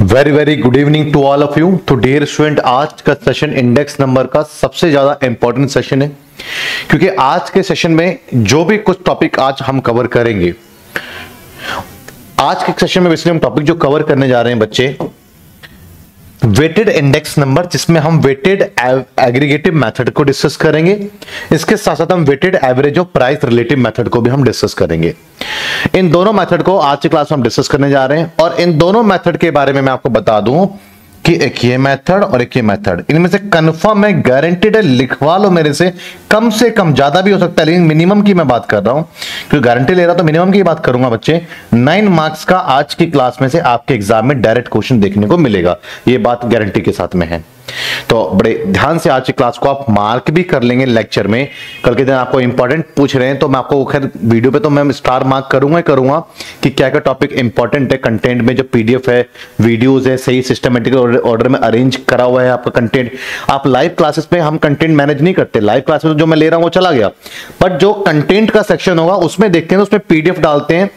Very very good evening to all of you. तो dear student, आज का session index number का सबसे ज्यादा इंपॉर्टेंट सेशन है, क्योंकि आज के सेशन में जो भी कुछ टॉपिक आज हम कवर करेंगे, आज के सेशन में बेसिकली हम टॉपिक जो कवर करने जा रहे हैं बच्चे, वेटेड इंडेक्स नंबर, जिसमें हम वेटेड एग्रीगेटिव मेथड को डिस्कस करेंगे। इसके साथ साथ हम वेटेड एवरेज और प्राइस रिलेटिव मेथड को भी हम डिस्कस करेंगे। इन दोनों मेथड को आज की क्लास में हम डिस्कस करने जा रहे हैं, और इन दोनों मेथड के बारे में मैं आपको बता दूं कि एक ये मेथड और एक ये मेथड, इनमें से कंफर्म है, गारंटेड है, लिखवा लो मेरे से कम, ज्यादा भी हो सकता है, लेकिन मिनिमम की मैं बात कर रहा हूं, क्योंकि गारंटी ले रहा तो मिनिमम की बात करूंगा बच्चे। 9 मार्क्स का आज की क्लास में से आपके एग्जाम में डायरेक्ट क्वेश्चन देखने को मिलेगा, ये बात गारंटी के साथ में है। तो बड़े ध्यान से आज की क्लास को आप मार्क भी कर लेंगे लेक्चर में। कल के दिन आपको इंपॉर्टेंट पूछ रहे हैं तो मैं आपको खैर वीडियो पे तो मैं स्टार मार्क करूंगा कि क्या क्या टॉपिक इंपॉर्टेंट है। कंटेंट में जो पीडीएफ है, वीडियोस है, सही सिस्टमेटिक ऑर्डर में अरेंज करा हुआ है आपका कंटेंट। आप लाइव क्लासेस में हम कंटेंट मैनेज नहीं करते, लाइव क्लासेस जो मैं ले रहा हूं वो चला गया, बट जो कंटेंट का सेक्शन होगा उसमें देखते हैं, उसमें पीडीएफ डालते हैं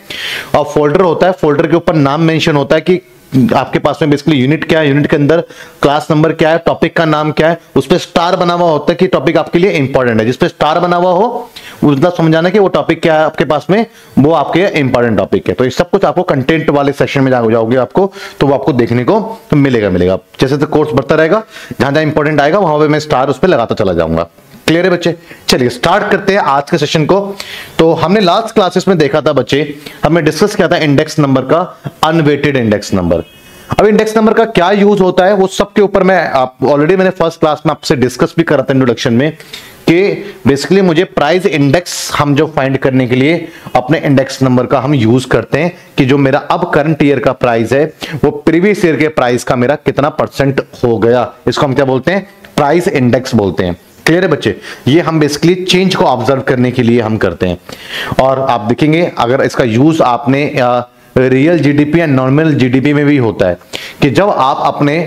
और फोल्डर होता है, फोल्डर के ऊपर नाम मेंशन होता है कि आपके पास में बेसिकली यूनिट क्या है, यूनिट के अंदर क्लास नंबर क्या है, टॉपिक का नाम क्या है, उस पर स्टार बना हुआ होता है कि टॉपिक आपके लिए इंपॉर्टेंट है। जिस पे स्टार बना हुआ हो मतलब समझाना कि वो टॉपिक क्या है आपके पास में, वो आपके इंपॉर्टेंट टॉपिक है। तो ये सब कुछ आपको कंटेंट वाले सेक्शन में जाओगे आपको, तो वो आपको देखने को मिलेगा। जैसे जैसे कोर्स बढ़ता रहेगा, जहां जहां इंपॉर्टेंट आएगा वहां पे मैं स्टार उस पर लगाता चला जाऊंगा। क्लियर है बच्चे? चलिए स्टार्ट करते हैं आज के सेशन को। तो हमने लास्ट क्लासेस में देखा था बच्चे, हमने डिस्कस किया था इंडेक्स नंबर का, अनवेटेड इंडेक्स नंबर। अब इंडेक्स नंबर का क्या यूज होता है वो सब के ऊपर मैं ऑलरेडी मैंने फर्स्ट क्लास में आपसे डिस्कस भी करा था इंट्रोडक्शन में, कि बेसिकली मुझे प्राइस इंडेक्स हम जो फाइंड करने के लिए अपने इंडेक्स नंबर का हम यूज करते हैं कि जो मेरा अब करंट ईयर का प्राइस है वो प्रीवियस ईयर के प्राइस का मेरा कितना परसेंट हो गया, इसको हम क्या बोलते हैं? प्राइस इंडेक्स बोलते हैं। क्लियर है बच्चे? ये हम बेसिकली चेंज को ऑब्जर्व करने के लिए हम करते हैं। और आप देखेंगे अगर इसका यूज आपने रियल जीडीपी या नॉमिनल जीडीपी में भी होता है, कि जब आप अपने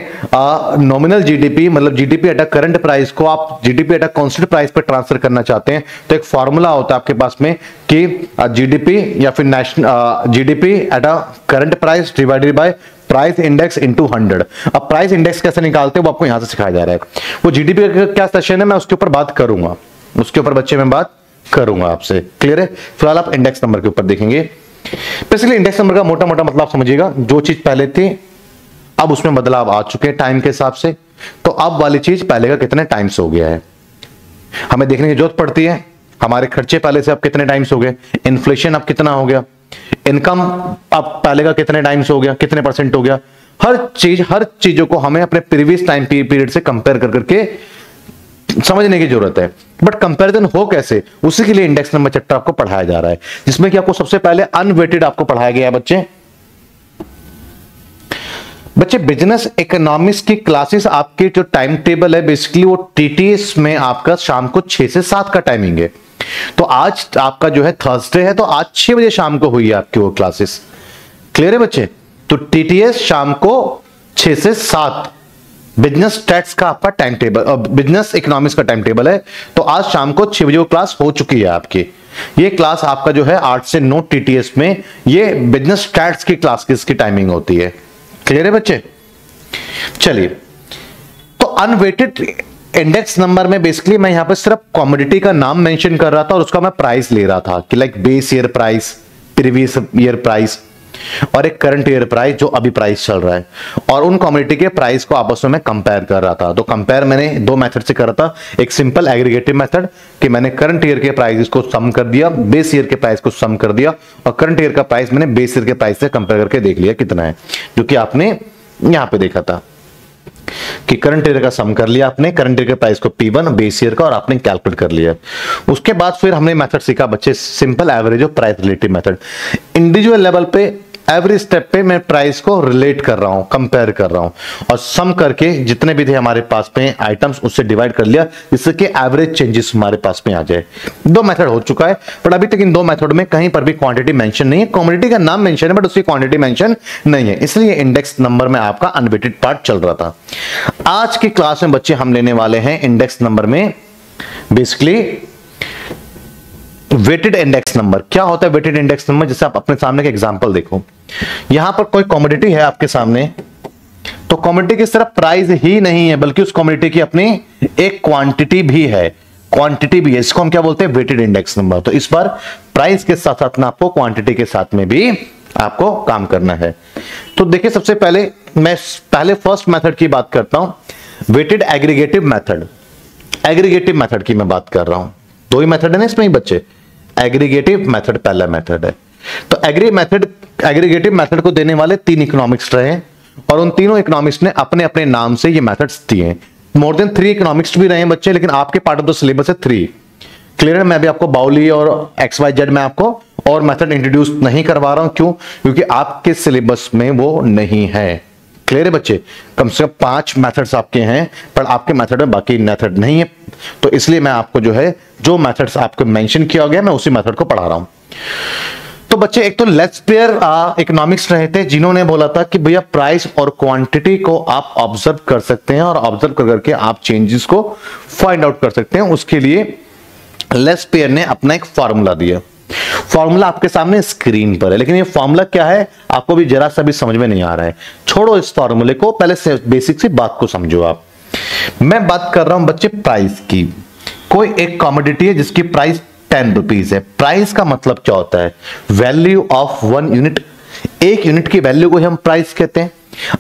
नॉमिनल जीडीपी मतलब GDP at a current price को आप GDP at a constant price पे ट्रांसफर करना चाहते हैं, तो एक फॉर्मूला होता है आपके पास में कि जीडीपी या फिर national GDP at a current price divided by price index into 100। अब प्राइस इंडेक्स कैसे निकालते हैं वो आपको यहां से सिखाया जा रहा है। वो जीडीपी का क्या सेशन है मैं उसके ऊपर बात करूंगा, उसके ऊपर बच्चे मैं बात करूंगा आपसे। क्लियर है? फिलहाल आप इंडेक्स नंबर के ऊपर देखेंगे। बेसिकली इंडेक्स नंबर का मोटा मोटा मतलब समझिएगा, जो चीज पहले थी अब उसमें बदलाव आ चुके हैं टाइम के हिसाब से, तो अब वाली चीज पहले का कितने टाइम्स हो गया है हमें देखने की जरूरत पड़ती है। हमारे खर्चे पहले से अब कितने टाइम्स हो गए, इन्फ्लेशन अब कितना हो गया, इनकम अब पहले का कितने टाइम्स हो गया, कितने परसेंट हो गया, हर चीजों को हमें अपने प्रीवियस टाइम पीरियड से कंपेयर कर करके समझने की जरूरत है। बट कंपैरिजन हो कैसे, उसी के लिए इंडेक्स नंबर चैप्टर आपको पढ़ाया जा रहा है, जिसमें कि आपको सबसे पहले अनवेटेड आपको पढ़ाया गया है बच्चे बिजनेस इकोनॉमिक्स की क्लासेस आपके जो टाइम टेबल है बेसिकली वो टीटीएस में आपका शाम को 6 से 7 का टाइमिंग है। तो आज आपका जो है थर्सडे है, तो आज 6 बजे शाम को हुई है आपकी वो क्लासेस। क्लियर है बच्चे? तो टीटीएस शाम को 6 से 7 बिजनेस स्टैट्स का आपका टाइम टेबल, बिजनेस इकोनॉमिक्स का टाइम टेबल है। तो आज शाम को 6 बजे वो क्लास हो चुकी है आपकी। ये क्लास आपका जो है 8 से 9 टीटीएस में ये बिजनेस स्टैट्स की क्लास की टाइमिंग होती है। क्लियर है बच्चे? चलिए, तो अनवेटेड इंडेक्स नंबर में बेसिकली मैं यहां पर सिर्फ कमोडिटी का नाम मेंशन कर रहा था और उसका मैं प्राइस ले रहा था कि like base year price, previous year price और एक करंट ईयर प्राइस जो अभी प्राइस चल रहा है, और उन कमोडिटी के प्राइस को आपस में मैं कंपेयर कर रहा था। तो कंपेयर मैंने 2 मेथड से कर रहा था, एक सिंपल एग्रीगेटिव मेथड कि मैंने करंट ईयर के प्राइस को सम कर दिया, बेस ईयर के प्राइस को सम कर दिया, और करंट ईयर का प्राइस मैंने बेस ईयर के प्राइस से कंपेयर करके देख लिया कितना है, जो कि आपने यहां पे देखा था कि करंट ईयर का सम कर लिया आपने, करंट ईयर के प्राइस को P1 बेस ईयर का, और आपने कैलकुलेट कर लिया। उसके बाद फिर हमने मेथड सीखा बच्चे सिंपल एवरेज और price relative method. Individual level पे एवरी स्टेप पे मैं प्राइस को रिलेट कर रहा हूं, कंपेयर कर रहा हूं, और सम करके जितने भी थे हमारे पास में आइटम्स उससे डिवाइड कर लिया, जिससे कि एवरेज चेंजेस हमारे पास में आ जाए। 2 मेथड हो चुका है, बट अभी तक इन 2 मेथड में कहीं पर भी क्वांटिटी मेंशन नहीं है। कमोडिटी का नाम मेंशन है बट उसकी क्वांटिटी मेंशन नहीं है, इसलिए इंडेक्स नंबर में आपका अनवेटेड पार्ट चल रहा था। आज की क्लास में बच्चे हम लेने वाले हैं इंडेक्स नंबर में बेसिकली वेटेड इंडेक्स नंबर। क्या होता है वेटेड इंडेक्स नंबर? जैसे आप अपने सामने का एग्जांपल देखो, यहां पर कोई कमोडिटी है आपके सामने, तो कमोडिटी की सिर्फ प्राइस ही नहीं है बल्कि उस कमोडिटी की अपनी एक क्वांटिटी भी है, इसको हम क्या बोलते हैं, वेटेड इंडेक्स नंबर। तो इस बार प्राइस के साथ साथ में आपको क्वांटिटी के साथ में भी आपको काम करना है। तो देखिए सबसे पहले मैं फर्स्ट मेथड की बात करता हूं, weighted aggregative method. Aggregative method की मैं बात कर रहा हूं, दो ही मेथड है ना इसमें ही बच्चे, एग्रीगेटिव मेथड पहला मेथड है। तो एग्रीगेटिव मेथड को देने वाले 3 इकोनॉमिक्स रहे और उन तीनों इकोनॉमिक्स ने अपने अपने नाम से ये मेथड्स दिए। मोर देन 3 इकोनॉमिक्स भी रहे हैं बच्चे, लेकिन आपके पार्ट ऑफ द सिलेबस है 3। क्लियर है? मैं भी आपको बाउली और XYZ में आपको और मेथड इंट्रोड्यूस नहीं करवा रहा हूं। क्यों? क्योंकि आपके सिलेबस में वो नहीं है। क्लियर है बच्चे? कम से कम 5 मेथड्स आपके हैं पर आपके मेथड में बाकी मेथड नहीं है, तो इसलिए मैं आपको जो मेथड्स आपको मेंशन किया गया मैं उसी मेथड को पढ़ा रहा हूं। तो बच्चे एक तो लेट्सपेयर इकोनॉमिक्स रहे थे जिन्होंने बोला था कि भैया प्राइस और क्वांटिटी को आप ऑब्जर्व कर सकते हैं और ऑब्जर्व करके आप चेंजेस को फाइंड आउट कर सकते हैं। उसके लिए लेट्सपेयर ने अपना एक फॉर्मूला दिया। फॉर्मूला आपके सामने स्क्रीन पर है, लेकिन ये फॉर्मूला क्या है आपको भी जरा सा भी समझ में नहीं आ रहा है। छोड़ो इस फॉर्मूले को, पहले से बेसिक सी बात को समझो आप। मैं बात कर रहा हूं बच्चे प्राइस की। कोई एक कमोडिटी है जिसकी प्राइस 10 रुपीज है। प्राइस का मतलब क्या होता है? Value of 1 unit. एक यूनिट की वैल्यू को हम प्राइस कहते हैं।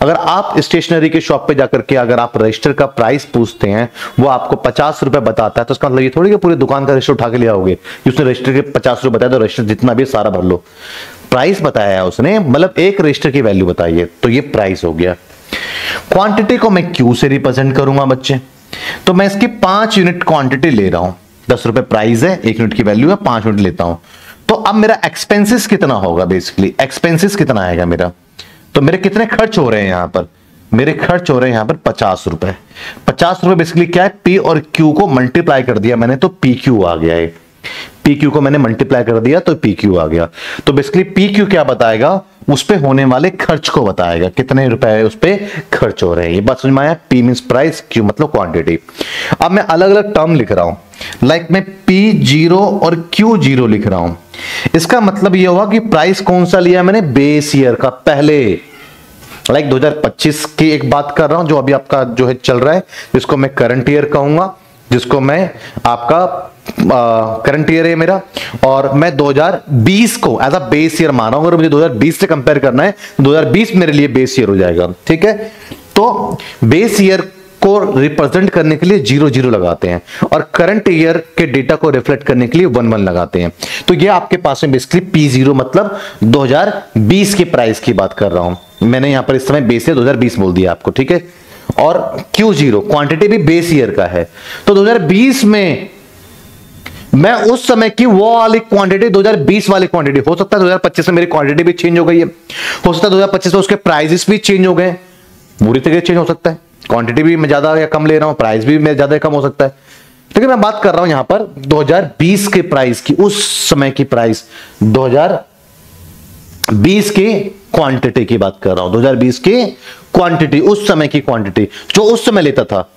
अगर आप स्टेशनरी के शॉप पे जाकर के अगर आप रजिस्टर का प्राइस पूछते हैं, वो आपको 50 रुपए बताता है, तो उसका मतलब ये थोड़ी कि पूरी दुकान का रजिस्टर उठा के ले आओगे, उसने रजिस्टर के 50 रुपए बताया तो रजिस्टर जितना भी सारा भर लो। प्राइस बताया है उसने, मतलब एक रजिस्टर की वैल्यू बताई है, तो ये प्राइस हो गया। क्वांटिटी को मैं क्यू से रिप्रेजेंट करूंगा बच्चे, तो मैं इसकी 5 यूनिट क्वांटिटी ले रहा हूं। 10 रुपए प्राइस है, 1 यूनिट की वैल्यू है, 5 यूनिट लेता हूं। तो अब मेरा एक्सपेंसेस कितना होगा? बेसिकली एक्सपेंसेस कितना आएगा मेरा? तो मेरे कितने खर्च हो रहे हैं यहां पर? मेरे खर्च हो रहे हैं यहां पर 50 रुपए। 50 रुपए बेसिकली क्या है, पी और क्यू को मल्टीप्लाई कर दिया मैंने तो पी क्यू आ गया है। पी क्यू को मैंने मल्टीप्लाई कर दिया तो पी क्यू आ गया। तो बेसिकली पी क्यू क्या बताएगा? उस पे होने वाले खर्च को बताएगा, कितने रुपए उस पे खर्च हो रहे हैं। ये बात समझ में आया? पी मींस प्राइस, क्यू मतलब क्वांटिटी। अब मैं अलग अलग टर्म लिख रहा हूं, लाइक मैं P0 और Q0 लिख रहा हूं। इसका मतलब यह हुआ कि प्राइस कौन सा लिया मैंने? बेस ईयर का, पहले, लाइक 2025 की एक बात कर रहा हूं जो अभी आपका चल रहा है, जिसको मैं करंट ईयर कहूंगा, जिसको मैं आपका करंट ईयर है मेरा, और मैं 2020 को एज अ बेस ईयर मान रहा हूं। अगर मुझे 2020 से कंपेयर करना है, 2020 मेरे लिए बेस ईयर हो जाएगा। ठीक है, तो बेस ईयर को रिप्रेजेंट करने के लिए 0 लगाते हैं और करंट ईयर के डेटा को रिफ्लेक्ट करने के लिए 1 लगाते हैं। तो ये आपके पास में बेसिकली P0 मतलब 2020 के प्राइस की बात कर रहा हूं। मैंने यहां पर इस समय बेस ईयर 2020 बोल दिया आपको। ठीक है, और Q0 क्वांटिटी भी बेस ईयर का है। तो 2020 में मैं उस समय की वो वाली क्वांटिटी 2020 वाली क्वांटिटी, हो सकता है 2025 में मेरी क्वांटिटी भी चेंज हो गई है, हो सकता है 2025 में उसके प्राइसेस भी चेंज हो गए, पूरी तरीके से चेंज हो सकता है। क्वांटिटी भी मैं ज्यादा या कम ले रहा हूं, प्राइस भी मैं ज्यादा या कम हो सकता है। लेकिन मैं बात कर रहा हूं यहां पर 2020 के प्राइस की, उस समय की प्राइस 2020 की क्वांटिटी की बात कर रहा हूं। 2020 की क्वांटिटी, उस समय की क्वांटिटी जो उस समय लेता था,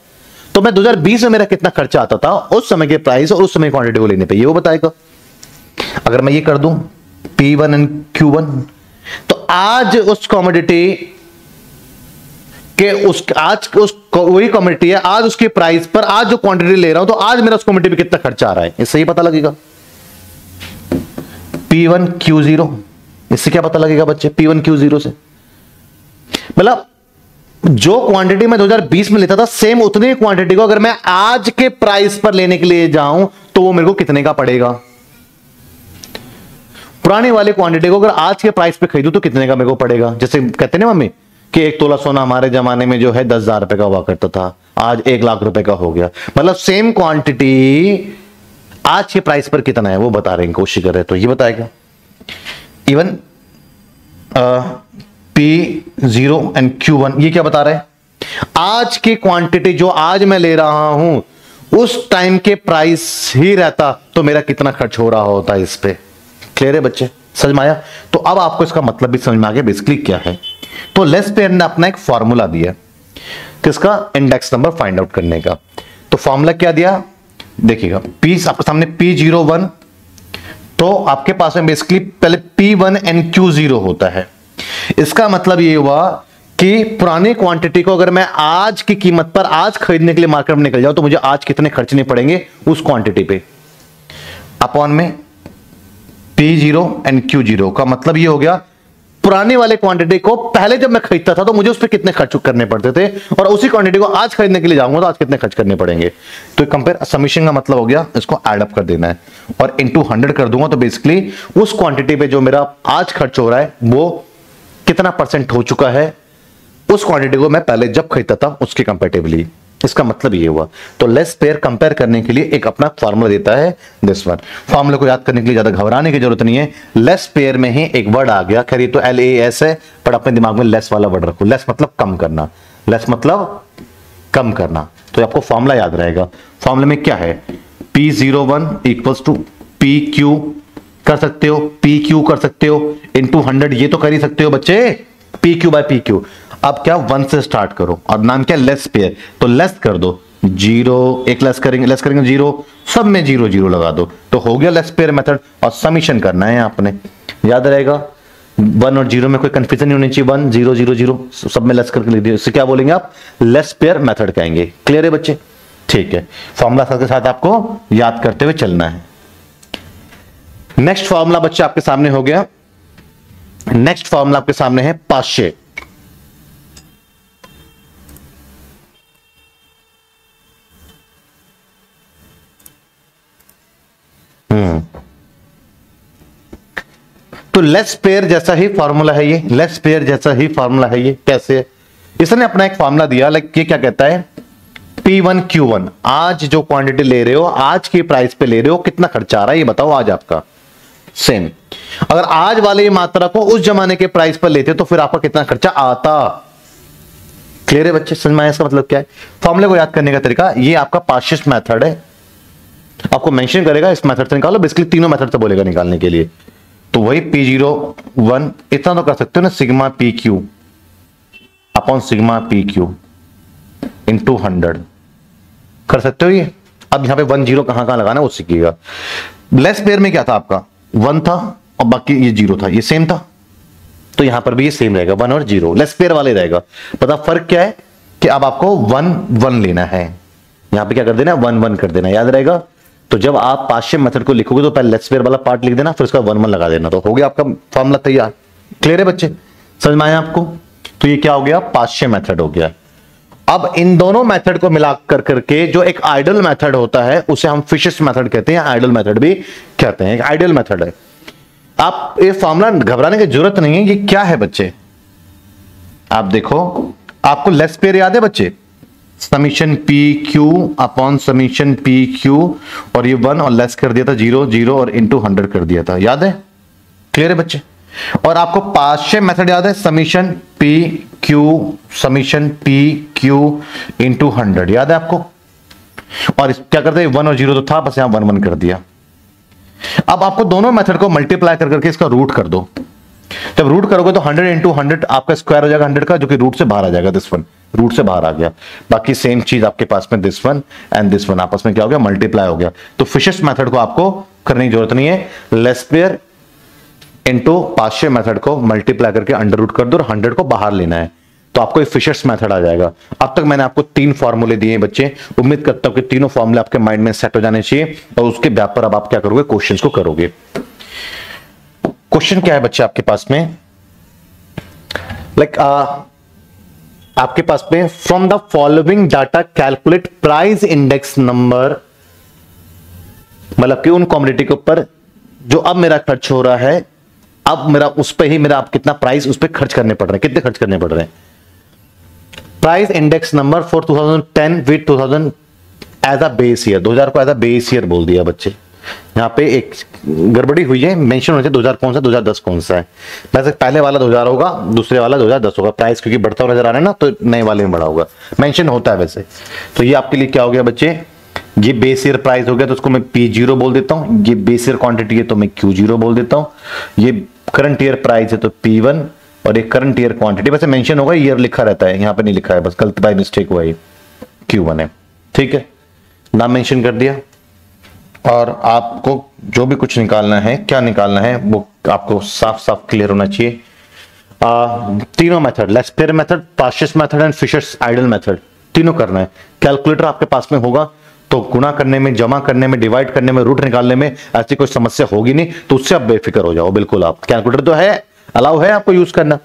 तो मैं 2020 में मेरा कितना खर्चा आता था उस समय के प्राइस और उस समय क्वांटिटी को लेने पे, ये वो बताएगा। अगर मैं ये कर दूं P1 एंड Q1, तो आज उस कमोडिटी के आज उस वही कमोडिटी है, आज उसकी प्राइस पर आज जो क्वांटिटी ले रहा हूं, तो आज मेरा उस कमोडिटी पे कितना खर्चा आ रहा है, इससे ही पता लगेगा। P1 Q0, इससे क्या पता लगेगा बच्चे? P1 Q0 से, मतलब जो क्वांटिटी मैं 2020 में लेता था, सेम उतनी क्वांटिटी को अगर मैं आज के प्राइस पर लेने के लिए जाऊं तो वो मेरे को कितने का पड़ेगा। पुरानी वाली क्वांटिटी को अगर आज के प्राइस पे खरीदूं तो कितने का मेरे को पड़ेगा। जैसे कहते ना मम्मी कि 1 तोला सोना हमारे जमाने में 10,000 रुपए का हुआ करता था, आज 1 लाख रुपए का हो गया। मतलब सेम क्वांटिटी आज के प्राइस पर कितना है वो बता रहे हैं, कोशिश कर रहे हैं, तो ये बताएगा। इवन P0 एंड Q1 ये क्या बता रहे हैं? आज की क्वांटिटी जो आज मैं ले रहा हूं, उस टाइम के प्राइस ही रहता तो मेरा कितना खर्च हो रहा होता इस पे। क्लियर है बच्चे? समझ में आया? तो अब आपको इसका मतलब भी समझ में आ गया बेसिकली क्या है। तो लेट्सपेयर ने अपना एक फॉर्मूला दिया किसका? इंडेक्स नंबर फाइंड आउट करने का। तो फॉर्मूला क्या दिया देखिएगा, आपके सामने P01, तो आपके पास में बेसिकली पहले P1 एंड Q0 होता है। इसका मतलब ये हुआ कि पुरानी क्वांटिटी को अगर मैं आज की कीमत पर आज खरीदने के लिए मार्केट में निकल जाऊं तो मुझे आज कितने खर्चने पड़ेंगे उस क्वांटिटी पे, अपॉन में P0 एंड Q0 का मतलब ये हो गया पुराने वाले क्वांटिटी को पहले जब मैं खरीदता था तो मुझे उस पर कितने खर्च करने पड़ते थे और उसी क्वांटिटी को आज खरीदने के लिए जाऊंगा तो आज कितने खर्च करने पड़ेंगे। तो कंपेयर समीशन का मतलब हो गया इसको ऐड अप कर देना है और इनटू 100 कर दूंगा तो बेसिकली उस क्वांटिटी पे जो मेरा आज खर्च हो रहा है वो कितना % हो चुका है उस क्वांटिटी को मैं पहले जब खरीदता था उसके कंपेरेटिवली। इसका मतलब ये हुआ। तो लेस पेयर कंपेयर करने के लिए एक अपना फार्मूला देता है दिस वन। फार्मूले को याद करने के लिए ज्यादा घबराने की जरूरत नहीं है। लेस पेयर में ही एक वर्ड आ गया, खैर ये तो LAS है पर अपने दिमाग में लेस वाला वर्ड रखो। लेस मतलब कम करना, लेस मतलब कम करना। तो आपको फार्मूला याद रहेगा। फार्मूले में क्या है, P01 इक्वल्स टू PQ कर सकते हो, PQ कर सकते हो इनटू 100, ये तो कर ही सकते हो बच्चे, PQ बाय PQ। अब क्या 1 से स्टार्ट करो और नाम क्या लेस पेयर, तो लेस कर दो 0, एक लेस करेंगे 0, सब में 0 0 लगा दो तो हो गया लेस पेयर मेथड। और समीशन करना है आपने, याद रहेगा 1 और 0 में कोई कंफ्यूजन नहीं होनी चाहिए। 1 0 0 0 सब में लेस करके लिख दिया, इससे क्या बोलेंगे आप, लेस पेयर मेथड कहेंगे। क्लियर है बच्चे? ठीक है, फॉर्मूला के साथ आपको याद करते हुए चलना है। नेक्स्ट फॉर्मूला बच्चे आपके सामने हो गया। नेक्स्ट फॉर्मूला आपके सामने है पाश्चे। तो लेस पेयर जैसा ही फार्मूला है ये, लेस पेयर जैसा ही फार्मूला है ये। कैसे? इसने अपना एक फार्मूला दिया, लाइक ये क्या कहता है, P1 Q1, आज जो क्वांटिटी ले रहे हो, आज की प्राइस पे ले रहे हो, कितना खर्चा आ रहा है ये बताओ आज आपका। सेम अगर आज वाले मात्रा को उस जमाने के प्राइस पर लेते तो फिर आपका कितना खर्चा आता। क्लियर है बच्चे? समझ में आया इसका मतलब क्या है? फॉर्मूले को याद करने का तरीका ये आपका पार्शियल मेथड है, आपको मेंशन करेगा इस मेथड से निकालो, बेसिकली तीनों मेथड से बोलेगा निकालने के लिए। तो वही P01 इतना तो कर सकते हो ना, sigma PQ upon sigma PQ into 100 कर सकते हो ये। अब यहां पे 1 0 कहां लगाना वो सीखिएगा। लेस पेयर में क्या था आपका, 1 था और बाकी ये 0 था, ये सेम था, तो यहां पर भी ये सेम रहेगा 1 और 0, लेस पेयर वाले रहेगा। पता फर्क क्या है कि अब आपको 1 1 लेना है, यहां पे क्या कर देना है 1 1 कर देना, याद रहेगा। तो जब आप पार्शियल मेथड को लिखोगे तो पहले लेस पेयर वाला पार्ट लिख देना, फिर उसका 1 1 लगा देना, तो हो गया आपका फॉर्मूला तैयार। क्लियर है बच्चे? समझ में आया आपको? तो ये क्या हो गया, पार्शियल मेथड हो गया। अब इन दोनों मेथड को मिलाकर करके जो एक आइडल मेथड होता है उसे हम फिशेस मेथड कहते हैं, आइडल मेथड भी कहते हैं, एक आइडल मेथड है। आप ये फॉर्मूला घबराने की जरूरत नहीं है, ये क्या है बच्चे, आप देखो, आपको लेस पेयर याद है बच्चे, summation PQ upon summation PQ, और ये 1 और लेस कर दिया था 0 0 और इनटू 100 कर दिया था, याद है? क्लियर है बच्चे? और आपको पार्शियल मेथड याद है, समीशन PQ इनटू 100 याद है आपको? और क्या करते हैं, 1 और 0 तो था, बस यहां 1 1 कर दिया। अब आपको दोनों मेथड को मल्टीप्लाई कर करके इसका रूट कर दो। जब रूट करोगे तो 100 इंटू 100 आपका स्क्वायर हो जाएगा 100 का, जो कि रूट से बाहर आ जाएगा, दिस वन रूट से बाहर आ गया। बाकी सेम चीज आपके पास में this one and this one आपस में क्या हो गया, मल्टीप्लाई हो गया। तो फिशेस मेथड को आपको करने की जरूरत नहीं है, less pair into partial method को मल्टीप्लाई करके अंडर रूट कर दो और 100 को बाहर लेना है, तो आपको एक फिशर्स मेथड आ जाएगा। अब तक मैंने आपको 3 फॉर्मूले दिए बच्चे, उम्मीद करता हूं कि तीनों फॉर्मूले आपके माइंड में सेट हो जाने चाहिए और उसके बेस पर अब आप क्या करोगे, क्वेश्चंस को करोगे। क्वेश्चन क्या है बच्चे आपके पास में, लाइक आपके पास में from the following data calculate price index number, मतलब कि उन कॉमोडिटी के ऊपर जो अब मेरा खर्च हो रहा है, अब मेरा उस पे ही मेरा आप कितना प्राइस उस पे खर्च करने पड़ रहे हैं, कितने खर्च करने पड़ रहे हैं। Price index number for 2010 with 2000 as a base year, 2000 को एज अ बेस ईयर बोल दिया बच्चे। यहाँ पे एक गड़बड़ी हुई है, मेंशन होना चाहिए 2000 कौन सा 2010 कौन सा है, वैसे पहले वाला 2000 होगा, दूसरे वाला 2010 होगा, प्राइस क्योंकि बढ़ता हुआ नजर आ रहा है ना, तो नए वाले में बढ़ा होगा, मेंशन होता है वैसे। तो ये आपके लिए क्या हो गया बच्चे, ये बेस ईयर प्राइस हो गया तो उसको मैं P0 बोल देता हूं, ये बेस ईयर क्वांटिटी है तो मैं Q0 बोल देता हूं, ये करंट ईयर प्राइस है तो P1, और ये करंट ईयर क्वांटिटी वैसे मेंशन होगा, ईयर लिखा रहता है, यहाँ पे नहीं लिखा है, बस गलती बाय मिस्टेक हुआ है, Q1 है, ठीक है, नाम मेंशन कर दिया। और आपको जो भी कुछ निकालना है, क्या निकालना है वो आपको साफ साफ क्लियर होना चाहिए। तीनों method, Laspeyres method, Paasche's method and Fisher's ideal method, तीनों करना है। कैलकुलेटर आपके पास में होगा तो गुणा करने में, जमा करने में, डिवाइड करने में, रूट निकालने में ऐसी कोई समस्या होगी नहीं, तो उससे आप बेफिक्र हो जाओ। बिल्कुल आप कैलकुलेटर तो है, अलाउ है आपको यूज करना।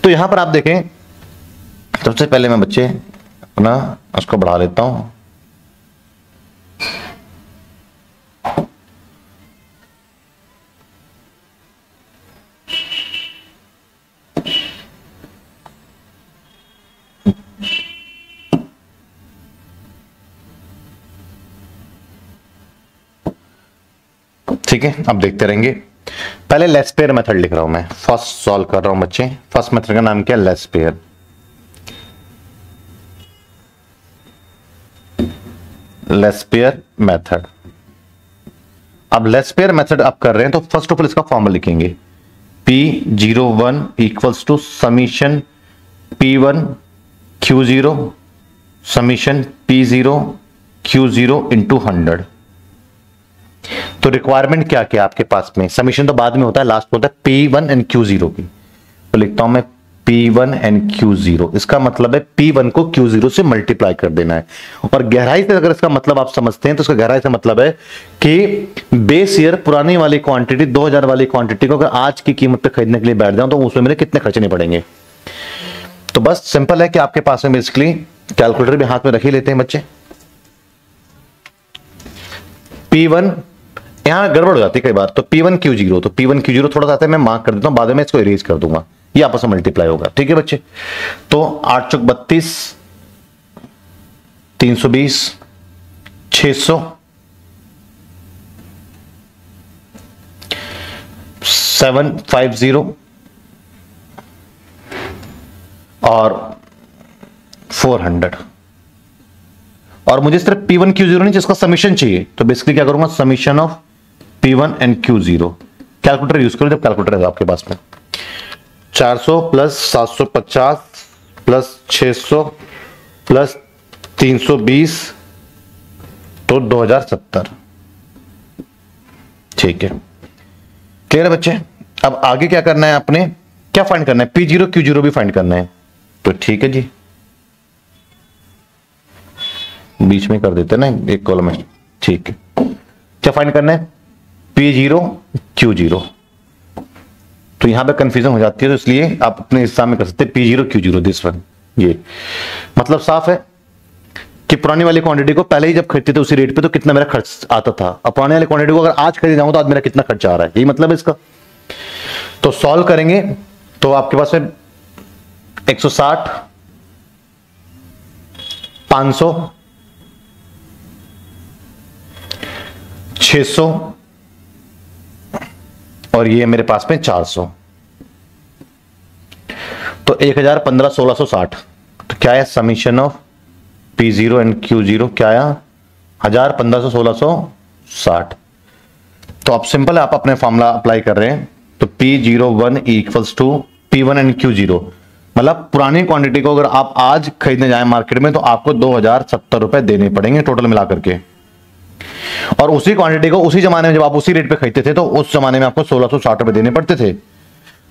तो यहां पर आप देखें, सबसे पहले मैं बच्चे अपना उसको बढ़ा लेता हूं। ठीक है, अब देखते रहेंगे। पहले लेस्पेयर मेथड लिख रहा हूं मैं, फर्स्ट सॉल्व कर रहा हूं बच्चे। फर्स्ट मेथड का नाम क्या है? लेस्पेयर। Laspeyres method. अब लेस्पेयर मेथड आप कर रहे हैं तो फर्स्ट ऑफ ऑल इसका फॉर्मूला लिखेंगे, P01 equals to summation P1 Q0 summation P0 Q0 into 100। तो रिक्वायरमेंट क्या क्या आपके पास में? समीशन तो बाद में होता है, लास्ट होता है P1 एंड Q0 की। तो लिखता हूं मैं P1 एंड Q0। इसका मतलब है P1 को Q0 से मल्टीप्लाई कर देना है। और गहराई से अगर इसका मतलब आप समझते हैं तो इसका गहराई से मतलब है कि बेस ईयर पुरानी वाली क्वांटिटी 2000 वाली क्वांटिटी को अगर आज की कीमत पे खरीदने के लिए बैठ जाऊं तो उसमें मेरे कितने खर्चे नहीं पड़ेंगे। तो बस सिंपल है कि आपके पास में बेसिकली कैलकुलेटर भी हाथ में रख ही लेते हैं बच्चे। P1 यहां गड़बड़ हो जाती है कई बार, तो P1 Q0, तो P1 Q0 थोड़ा सा आता है, मैं मार्क कर देता हूं, बाद में इसको इरेज कर दूंगा, ये आपस में मल्टीप्लाई होगा। ठीक है बच्चे, तो 8 चौक 32, 320, 600, 750 और 400। और मुझे सिर्फ P1 Q0 नहीं, जिसका समीशन चाहिए, तो बेसिकली क्या करूंगा, summation of P1 and Q0। Calculator use करो जब कैलकुलेटर है आपके पास में। 400 प्लस 750 प्लस 600 प्लस 320 तो 2070। ठीक है, क्लियर है बच्चे। अब आगे क्या करना है आपने, क्या फाइंड करना है? P0 Q0 भी फाइंड करना है। तो ठीक है जी, बीच में कर देते ना एक कॉलम में। ठीक है, क्या फाइंड करना है? P0 Q0। तो यहां पे कंफ्यूजन हो जाती है, तो इसलिए आप अपने हिसाब में कर सकते हैं P0 Q0 दिस वन। ये मतलब साफ है कि पुरानी वाली क्वांटिटी को पहले ही जब खरीदते थे उसी रेट पे तो कितना मेरा खर्च आता था, अब पुरानी वाली क्वांटिटी को अगर आज खरीद जाऊं तो आज मेरा कितना खर्चा आ रहा है, यही मतलब है इसका। तो सॉल्व करेंगे तो आपके पास में 160, 500, 600 और ये मेरे पास में 400, तो 1000, 15, 1660। तो क्या है summation of P0 and Q0? क्या आया? 1000, 1500, 1660। तो अब सिंपल है, आप अपने फॉर्मूला अप्लाई कर रहे हैं, तो P01 equals to P1 and Q0। मतलब पुरानी क्वांटिटी को अगर आप आज खरीदने जाएं मार्केट में तो आपको 2070 रुपए देने पड़ेंगे टोटल मिला करके। और उसी क्वांटिटी को उसी जमाने में जब आप उसी रेट पे खरीदते थे तो उस जमाने में आपको 1660 रुपए देने पड़ते थे।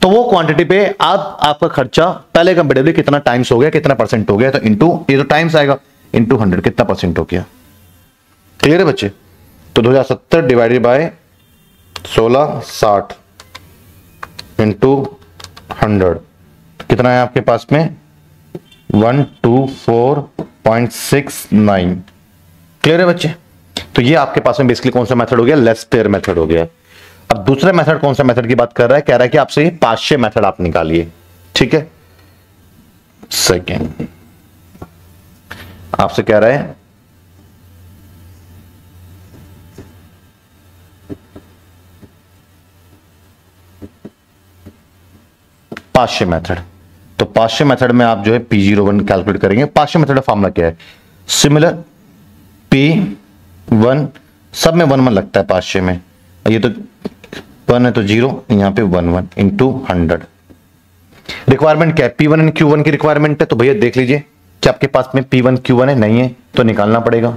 तो वो क्वांटिटी पे आप आपका खर्चा पहले कंपेरेटिवली कितना टाइम्स हो गया, कितना परसेंट हो गया, तो इंटू ये तो टाइम्स आएगा, इंटू 100 कितना परसेंट हो गया। क्लियर है बच्चे? तो 2070 डिवाइडेड बाय 1660 इंटू 100 कितना है आपके पास में? 124.69। क्लियर है बच्चे? तो ये आपके पास में बेसिकली कौन सा मेथड हो गया? लेस्पेयर मेथड हो गया। अब दूसरा मेथड कौन सा मेथड की बात कर रहा है? कह रहा है कि आपसे पार्शियल मेथड आप निकालिए। ठीक है, सेकेंड आपसे कह रहा है पार्शियल मेथड। तो पार्शियल मेथड में आप जो है P01 कैलकुलेट करेंगे। पार्शियल मेथड का फॉर्मूला क्या है? सिमिलर P1 सब में 1 1 लगता है पार्शियल में, ये तो 1 है तो 0, यहां पे 1 1 इंटू 100। रिक्वायरमेंट क्या है? P1 एंड Q1 की रिक्वायरमेंट है, तो भैया देख लीजिए कि आपके पास में P1 Q1 है, नहीं है तो निकालना पड़ेगा।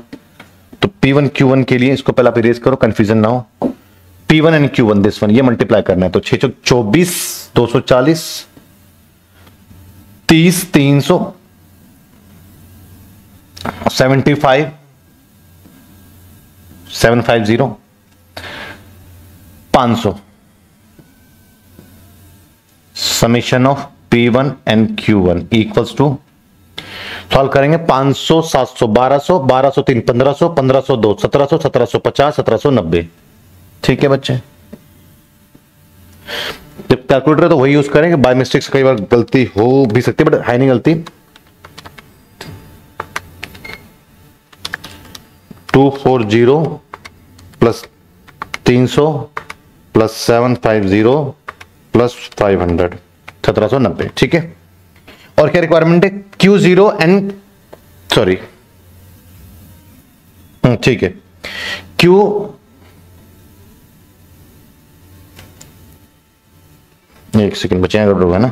तो P1 Q1 के लिए इसको पहले आप इरेज करो, कंफ्यूजन ना हो। P1 and Q1 this one, ये मल्टीप्लाई करना है, तो 6 24, 240 30 300 75 750 500 summation of P1 and Q1 equals to, solve करेंगे 500 700 1200 1200 3 1500 1500 2 1700 1750 1790। ठीक है बच्चे, जब कैलकुलेटर है तो वही यूज करेंगे, बाय मिस्टेक से कई बार गलती हो भी सकती है बट है नहीं गलती। 240 प्लस 300 प्लस 750 प्लस 500 1790। ठीक है, और क्या रिक्वायरमेंट है, Q0 एंड सॉरी ठीक है Q एक सेकंड बचे होगा ना,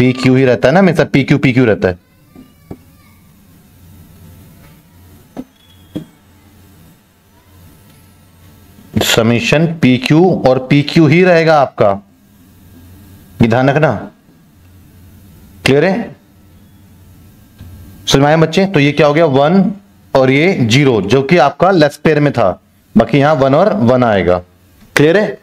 PQ ही रहता है ना हमेशा, PQ रहता है। समीशन PQ और PQ ही रहेगा आपका, ये ध्यान रखना। क्लियर है, समझ में आया बच्चे? तो ये क्या हो गया 1 और ये 0 जो कि आपका लेस पेयर में था, बाकी यहां 1 और 1 आएगा। क्लियर है,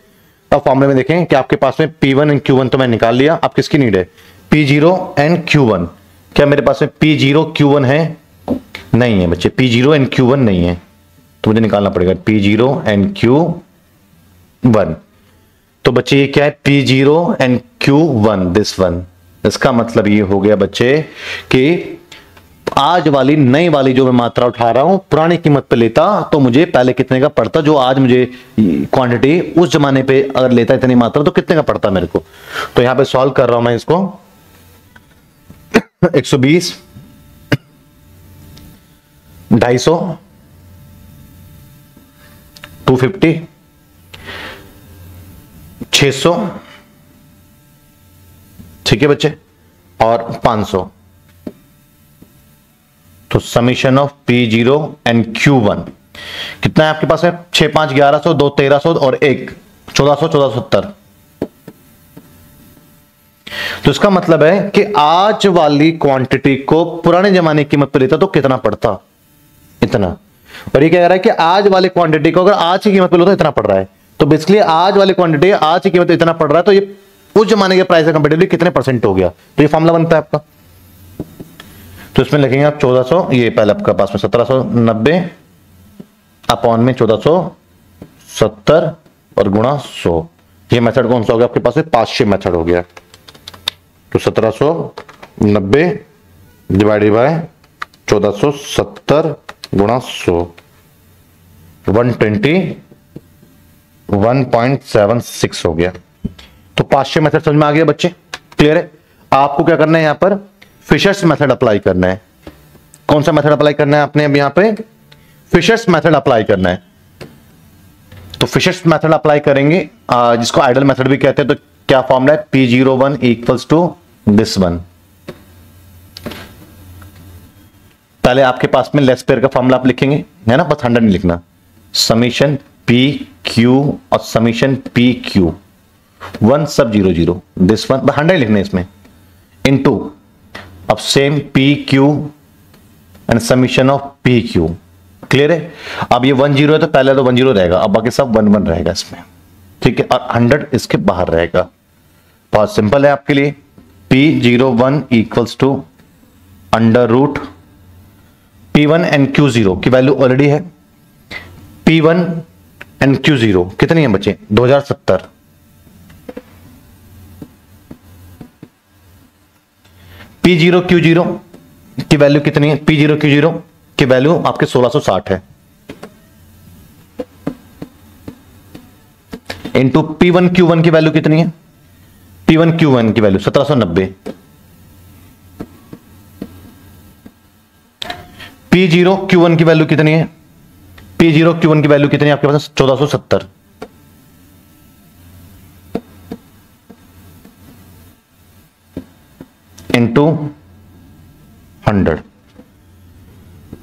अब फॉर्मूले में देखें कि आपके पास में P1 एंड Q1 तो मैं निकाल लिया, अब किसकी नीड है, P0 एंड Q1। क्या मेरे पास में P0 Q1 है? नहीं है बच्चे, P0 एंड Q1 नहीं है, तो मुझे निकालना पड़ेगा P0 एंड Q1। तो बच्चे ये क्या है, P0 and Q1 this one. इसका मतलब ये हो गया बच्चे कि आज वाली नई वाली जो मैं मात्रा उठा रहा हूं पुरानी कीमत पे लेता तो मुझे पहले कितने का पड़ता, जो आज मुझे क्वांटिटी उस जमाने पे अगर लेता इतनी मात्रा तो कितने का पड़ता मेरे को। तो यहां पे सॉल्व कर रहा हूं मैं इसको 120 250 250 600 ठीक है बच्चे, और 500। तो summation of P0 and Q1 कितना है आपके पास है, 6 5 1100 2 1300 और 1 1400 1470। तो इसका मतलब है कि आज वाली क्वांटिटी को पुराने जमाने की कीमत पर लेता तो कितना पड़ता, इतना। और ये कह रहा है कि आज वाली क्वांटिटी को अगर आज की कीमत पे लो तो इतना पड़ रहा है, तो बेसिकली आज वाली क्वांटिटी आज की कीमत पे इतना पड़ रहा है, तो ये उस जमाने के प्राइस से कंपेरेटिवली कितने परसेंट हो गया, तो ये फॉर्मूला बनता है आपका। तो इसमें लिखेंगे आप 1400, ये पहले आपका पास में 1790 अपॉन में 1470 और गुणा 100। ये मेथड कौन सा हो गया आपके पास में, पार्शियल मेथड हो गया। तो 1790 डिवाइडेड बाय 1470 गुणा 100 121.76 हो गया। तो पार्शियल मेथड समझ में आ गया बच्चे? क्लियर है। आपको क्या करना है, यहां पर फिशर्स मेथड अप्लाई करना है। कौन सा मेथड अप्लाई करना है आपने, अब यहां पे फिशर्स मेथड अप्लाई करना है। तो फिशर्स मेथड अप्लाई करेंगे, जिसको आइडल मेथड भी कहते हैं। तो क्या फॉर्मूला है, P01 equals to this one. पहले आपके पास में लेस पेयर का फॉर्मूला आप लिखेंगे, है ना, बस 100 नहीं लिखना। समीशन PQ और समीशन PQ 1 सब 0 0 दिस वन 100 लिखना है इसमें, इनटू अब same PQ and summation of PQ। Clear है। अब ये 1 0 है तो पहले तो 1 0 रहेगा, अब बाकी सब 1 1 रहेगा इसमें। ठीक है, और 100 इसके बाहर रहेगा। बहुत सिंपल है आपके लिए। P01 equals to under root P1 and Q0 की वैल्यू ऑलरेडी है। P1 एंड Q0 कितनी है बच्चे, 2070। P0 Q0 की वैल्यू कितनी है, P0 Q0 की वैल्यू आपके 1660 है, इंटू P1 Q1 की वैल्यू कितनी है, P1 Q1 की वैल्यू 1790। P0 Q1 की वैल्यू कितनी है, P0 Q1 की वैल्यू कितनी है आपके पास, 1470। इंटू 100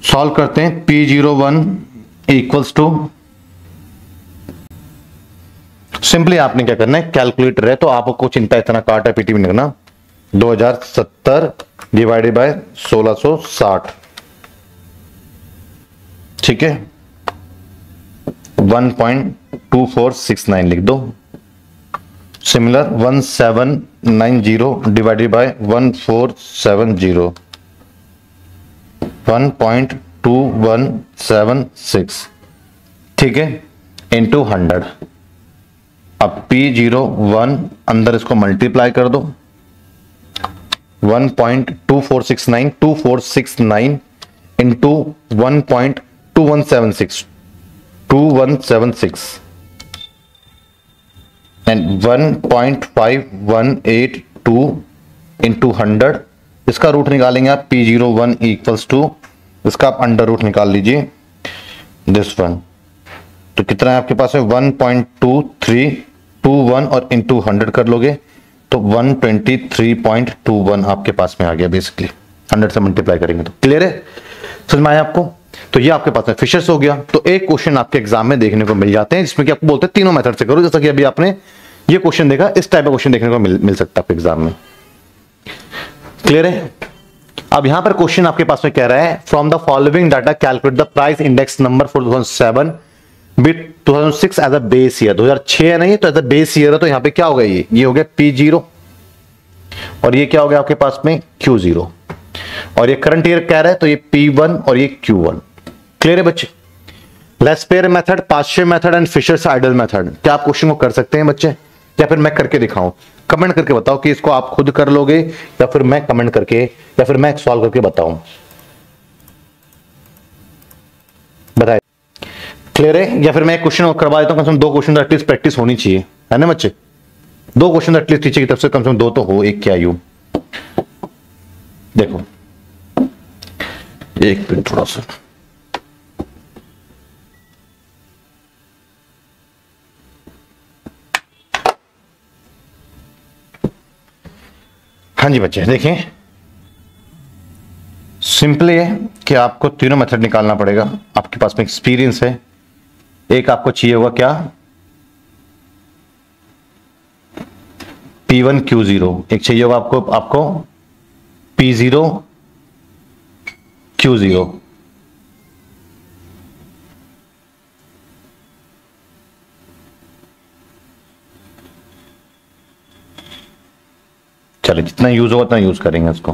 सॉल्व करते हैं। P01 इक्वल्स टू सिंपली आपने क्या करना है, कैलकुलेटर है तो आपको चिंता इतना काटा पीटी भी नहीं करना। 2070 डिवाइडेड बाय 1660, ठीक है, 1.2469 लिख दो। सिमिलर 1790 डिवाइडेड बाय 1470, 1.2176, ठीक है, इंटू 100। अब P01 अंदर इसको मल्टीप्लाई कर दो, 1.2469 इंटू 1.2176 एंड 1.5182 इंटू 100। इसका रूट निकालेंगे आप, P01 इक्वल्स टू, इसका आप अंडर रूट निकाल लीजिए, दिस वन। तो कितना है आपके पास है 1.2321 और इंटू 100 कर लोगे तो 123.21 आपके पास में आ गया। बेसिकली 100 से मल्टीप्लाई करेंगे तो क्लियर है, समझ में आया आपको। तो ये आपके पास में फिशर्स हो गया। तो एक क्वेश्चन आपके एग्जाम में देखने को मिल जाते हैं जिसमें कि आपको बोलते हैं तीनों मेथड से करो, जैसा कि अभी आपने ये क्वेश्चन देखा, इस टाइप का क्वेश्चन देखने को मिल सकता है आपके एग्जाम में। क्लियर है। अब यहां पर क्वेश्चन आपके पास में कह रहा है, from the following data calculate the price index number for 2007 with 2006 as a base year. 2006 है नहीं तो एज अ बेस ईयर है, तो यहां पे क्या हो गया, ये हो गया P0 और ये क्या हो गया आपके पास में Q0, और ये करंट ईयर कह रहा है तो ये P1 और ये Q1। क्लियर है बच्चे। Laspeyres method, Paasche method and Fisher's ideal method, क्या आप क्वेश्चन को कर सकते हैं बच्चे, या फिर मैं करके दिखाऊं? कमेंट करके बताओ कि इसको आप खुद कर लोगे या फिर मैं कमेंट करके या फिर मैं सॉल्व करके बताऊं, बताइए। क्लियर है। या फिर मैं एक क्वेश्चन करवा देता हूं, कम से कम 2 क्वेश्चन एटलीस्ट प्रैक्टिस होनी चाहिए, है ना बच्चे। 2 क्वेश्चन एटलीस्ट टीचर की तरफ से कम 2 तो हो, एक क्या यू। देखो एक मिनट थोड़ा सा, हाँ जी बच्चे देखें, सिंपली है कि आपको तीनों मेथड निकालना पड़ेगा। आपके पास में एक्सपीरियंस है। एक आपको चाहिए होगा क्या, P1 Q0, एक चाहिए होगा आपको P0 Q0। चलिए जितना यूज होगा उतना यूज करेंगे इसको।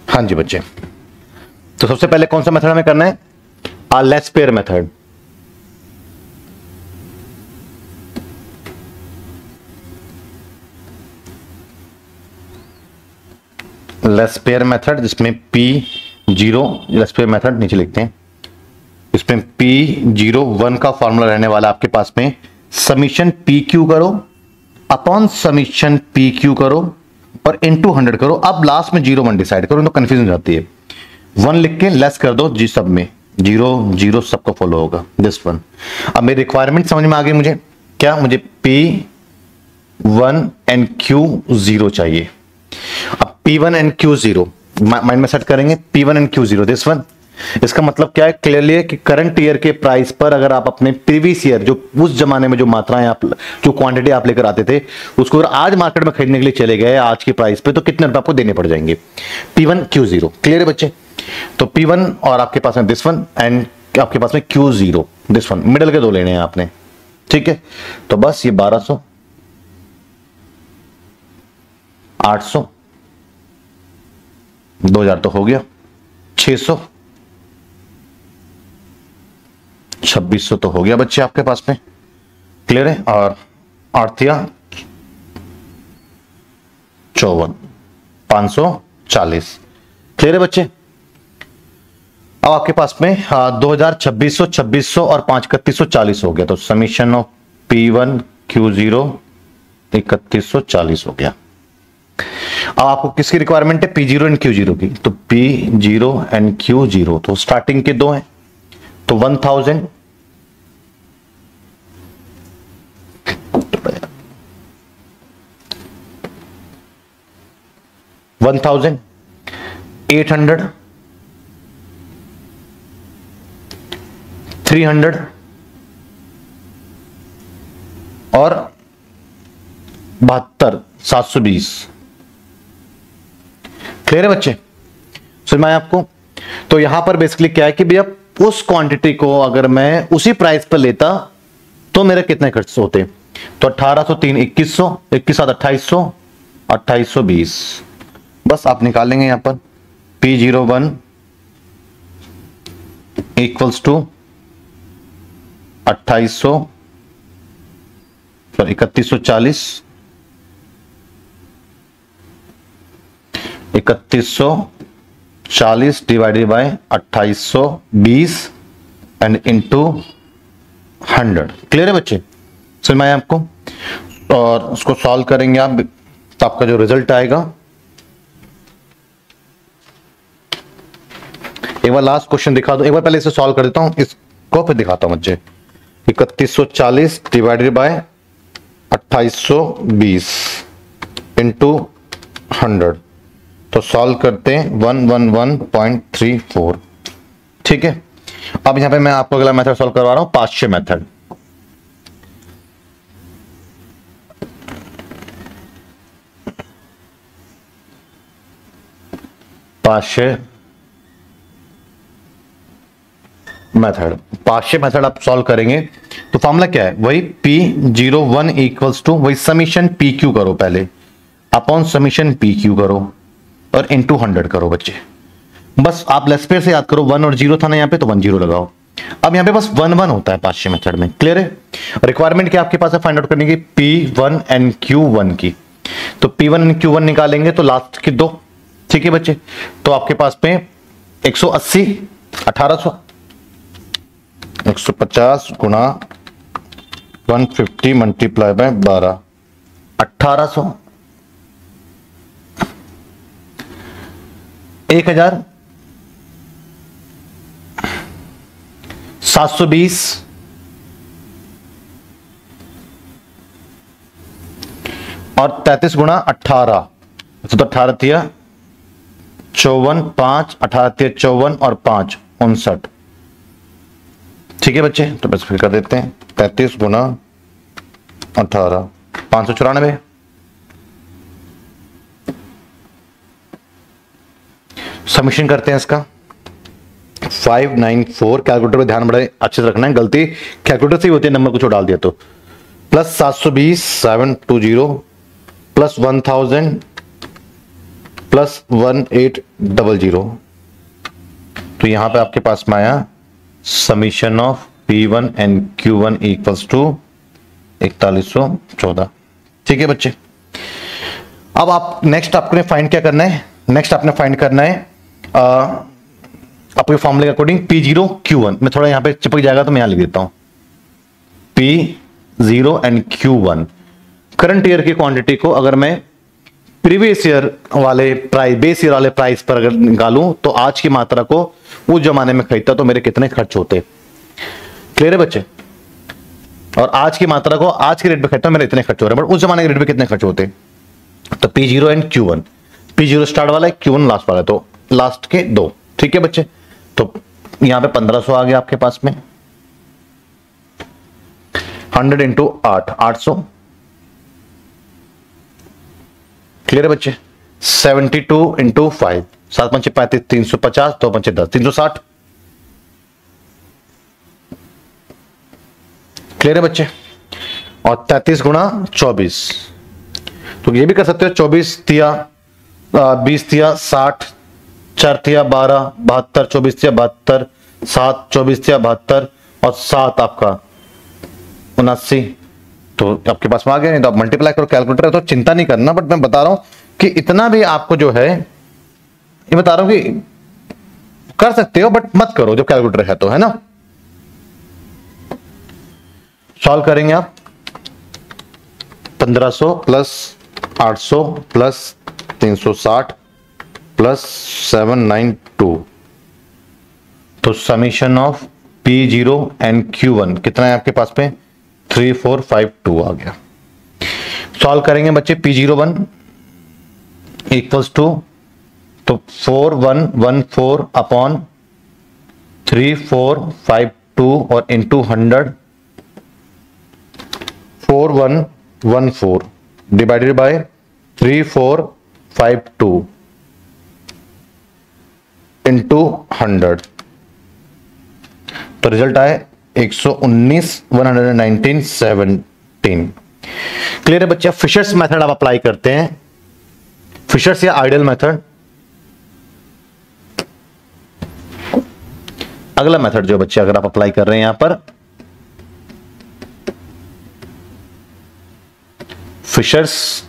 हाँ जी बच्चे, तो सबसे पहले कौन सा मेथड हमें करना है, लेस्पेयर मेथड। लेस्पेयर मेथड जिसमें P0, लेस्पेयर मेथड नीचे लिखते हैं, इसमें P01 का फॉर्मूला रहने वाला आपके पास में समीशन PQ करो अपॉन समीशन PQ करो और इनटू 100 करो। अब लास्ट में 0 1 डिसाइड करो, तो कंफ्यूजन हो जाती है। 1 लिख के लेस कर दो जी, सब में 0 0 सबको फॉलो होगा, दिस वन। अब मेरी रिक्वायरमेंट समझ में आ गई मुझे, क्या मुझे P1 एंड Q0 चाहिए। अब P1 एंड Q0 माइंड में सेट करेंगे, P1 and Q0 this one. इसका मतलब क्या है, क्लियरली है कि करंट ईयर के प्राइस पर अगर आप अपने प्रीवियस ईयर, जो उस जमाने में जो मात्राएं आप, जो क्वांटिटी आप लेकर आते थे, उसको अगर आज मार्केट में खरीदने के लिए चले गए आज की प्राइस पे, तो कितने रुपए आपको देने पड़ जाएंगे। P1 Q0 क्लियर है बच्चे। तो P1 और आपके पास में दिस वन एंड आपके पास में Q0 दिस वन, मिडल के 2 लेने हैं आपने, ठीक है। तो बस ये 1200, 800, 2000 तो हो गया, 600, 2600 तो हो गया बच्चे आपके पास में। क्लियर है। और 8 या 54, 540। क्लियर है बच्चे। अब आपके पास में 2000, 2600, 2600 और 5 3140 हो गया। तो समीशन ऑफ P1 Q0 3140 हो गया। अब आपको किसकी रिक्वायरमेंट है, P0 एंड Q0 की। तो P0 एंड Q0 तो स्टार्टिंग के 2 हैं, तो 1000 1000 800, 300 और 72, 720। क्लियर है बच्चे? समझ में आया आपको? तो यहां पर बेसिकली क्या है कि भैया उस क्वांटिटी को अगर मैं उसी प्राइस पर लेता तो मेरे कितने खर्च होते? तो 1803 2100, 21 2800, 2820। बस आप निकालेंगे यहां पर P01 equals to 2800 sorry 3140, 3140 divided by 2820 and into 100। Clear है बच्चे? समझ में आया आपको? और उसको सॉल्व करेंगे आप तो आपका जो रिजल्ट आएगा, एक बार लास्ट क्वेश्चन दिखा दो, एक बार पहले इसे सॉल्व कर देता हूं, इसको फिर दिखाता हूं बच्चे। 3140 डिवाइडेड बाय 2820 इंटू 100, तो सॉल्व करते हैं 111.34। ठीक है, अब यहां पे मैं आपको अगला मेथड सॉल्व करवा रहा हूं, पाश्चे मेथड। पाश्चे मेथड आप सॉल्व करेंगे तो फॉर्मूला क्या है? वही P01 इक्वल्स टू वही समीशन PQ करो पहले, अपॉन समीशन PQ करो और इनटू 100 करो बच्चे। बस आप लेस पेयर से याद करो, 1 और 0 था ना यहाँ पे, तो 1 0 लगाओ। अब यहाँ पे बस 1 1 होता है पाश्चे मेथड में। क्लियर है? रिक्वायरमेंट क्या आपके पास है फाइंड आउट करने की? P1 एंड Q1 की। तो P1 एंड Q1 निकालेंगे तो लास्ट के दो। ठीक है बच्चे, तो आपके पास पे 180 1800, 150 गुणा 150 मल्टीप्लाई बाय 12, 1800, 1000, 720 और 33 गुणा 18, तो 18 थिया 54, 5 18 थिया 54 और 5 59। ठीक है बच्चे, तो बस फिर कर देते हैं 33 गुणा 18 594। सबमिशन करते हैं इसका 594। कैलकुलेटर पे ध्यान बड़े अच्छे से रखना है, गलती कैलकुलेटर से ही होती है, नंबर कुछ और डाल दिया तो। प्लस 720 720 प्लस 1000 प्लस 1800, तो यहां पे आपके पास में आया summation of P1 and Q1 equals to 4114। ठीक है बच्चे, अब आप नेक्स्ट आपने फाइंड क्या करना है? नेक्स्ट आपने फाइंड करना है आपके फॉर्मूले के अकॉर्डिंग P0 Q1। मैं थोड़ा यहां पे चिपक जाएगा तो मैं यहां लिख देता हूं P0 and Q1। Current year की क्वांटिटी को अगर मैं प्रीवियस ईयर वाले प्राइस, बेस ईयर वाले प्राइस पर अगर निकालूं तो आज की मात्रा को उस जमाने में खरीदता तो मेरे कितने खर्च होते। क्लियर है बच्चे? और आज की मात्रा को आज के रेट पे खरीदता मेरे इतने खर्च हो रहे हैं, बट उस जमाने के रेट पे कितने खर्च होते? तो P0 and Q1, P0 start वाला है, Q1 लास्ट वाला है, तो लास्ट के दो। ठीक है बच्चे, तो यहां पे 1500 आ गया आपके पास में, 100 इंटू 8 800। क्लियर है बच्चे? 72 इंटू 5 7 5 35 350 2 5 10 360। क्लियर है बच्चे? और 33 गुणा 24, तो ये भी कर सकते हो 24 थिया 20 थिया 60 4 थिया 12 72 24 थिया 72 7 24 थिया 72 और 7 आपका 79, तो आपके पास में आ गया। नहीं तो आप मल्टीप्लाई करो, कैलकुलेटर है तो चिंता नहीं करना, बट मैं बता रहा हूं कि इतना भी आपको जो है, ये बता रहा हूं कि कर सकते हो बट मत करो जब कैलकुलेटर है तो, है ना। सॉल्व करेंगे आप 1500 प्लस 800 प्लस 360 प्लस 792, तो summation of P0 and Q1 कितना है आपके पास पे? 3452 आ गया। सॉल्व करेंगे बच्चे P01 इक्वल्स टू तो 4114 अपॉन 3452 और इंटू 100, 4114 डिवाइडेड बाय 3452 इंटू 100, तो रिजल्ट आए 119, 119, 17। क्लियर है बच्चे? फिशर्स मेथड आप अप्लाई करते हैं, फिशर्स या आइडियल मेथड। अगला मेथड जो बच्चे अगर आप अप्लाई कर रहे हैं यहां पर, फिशर्स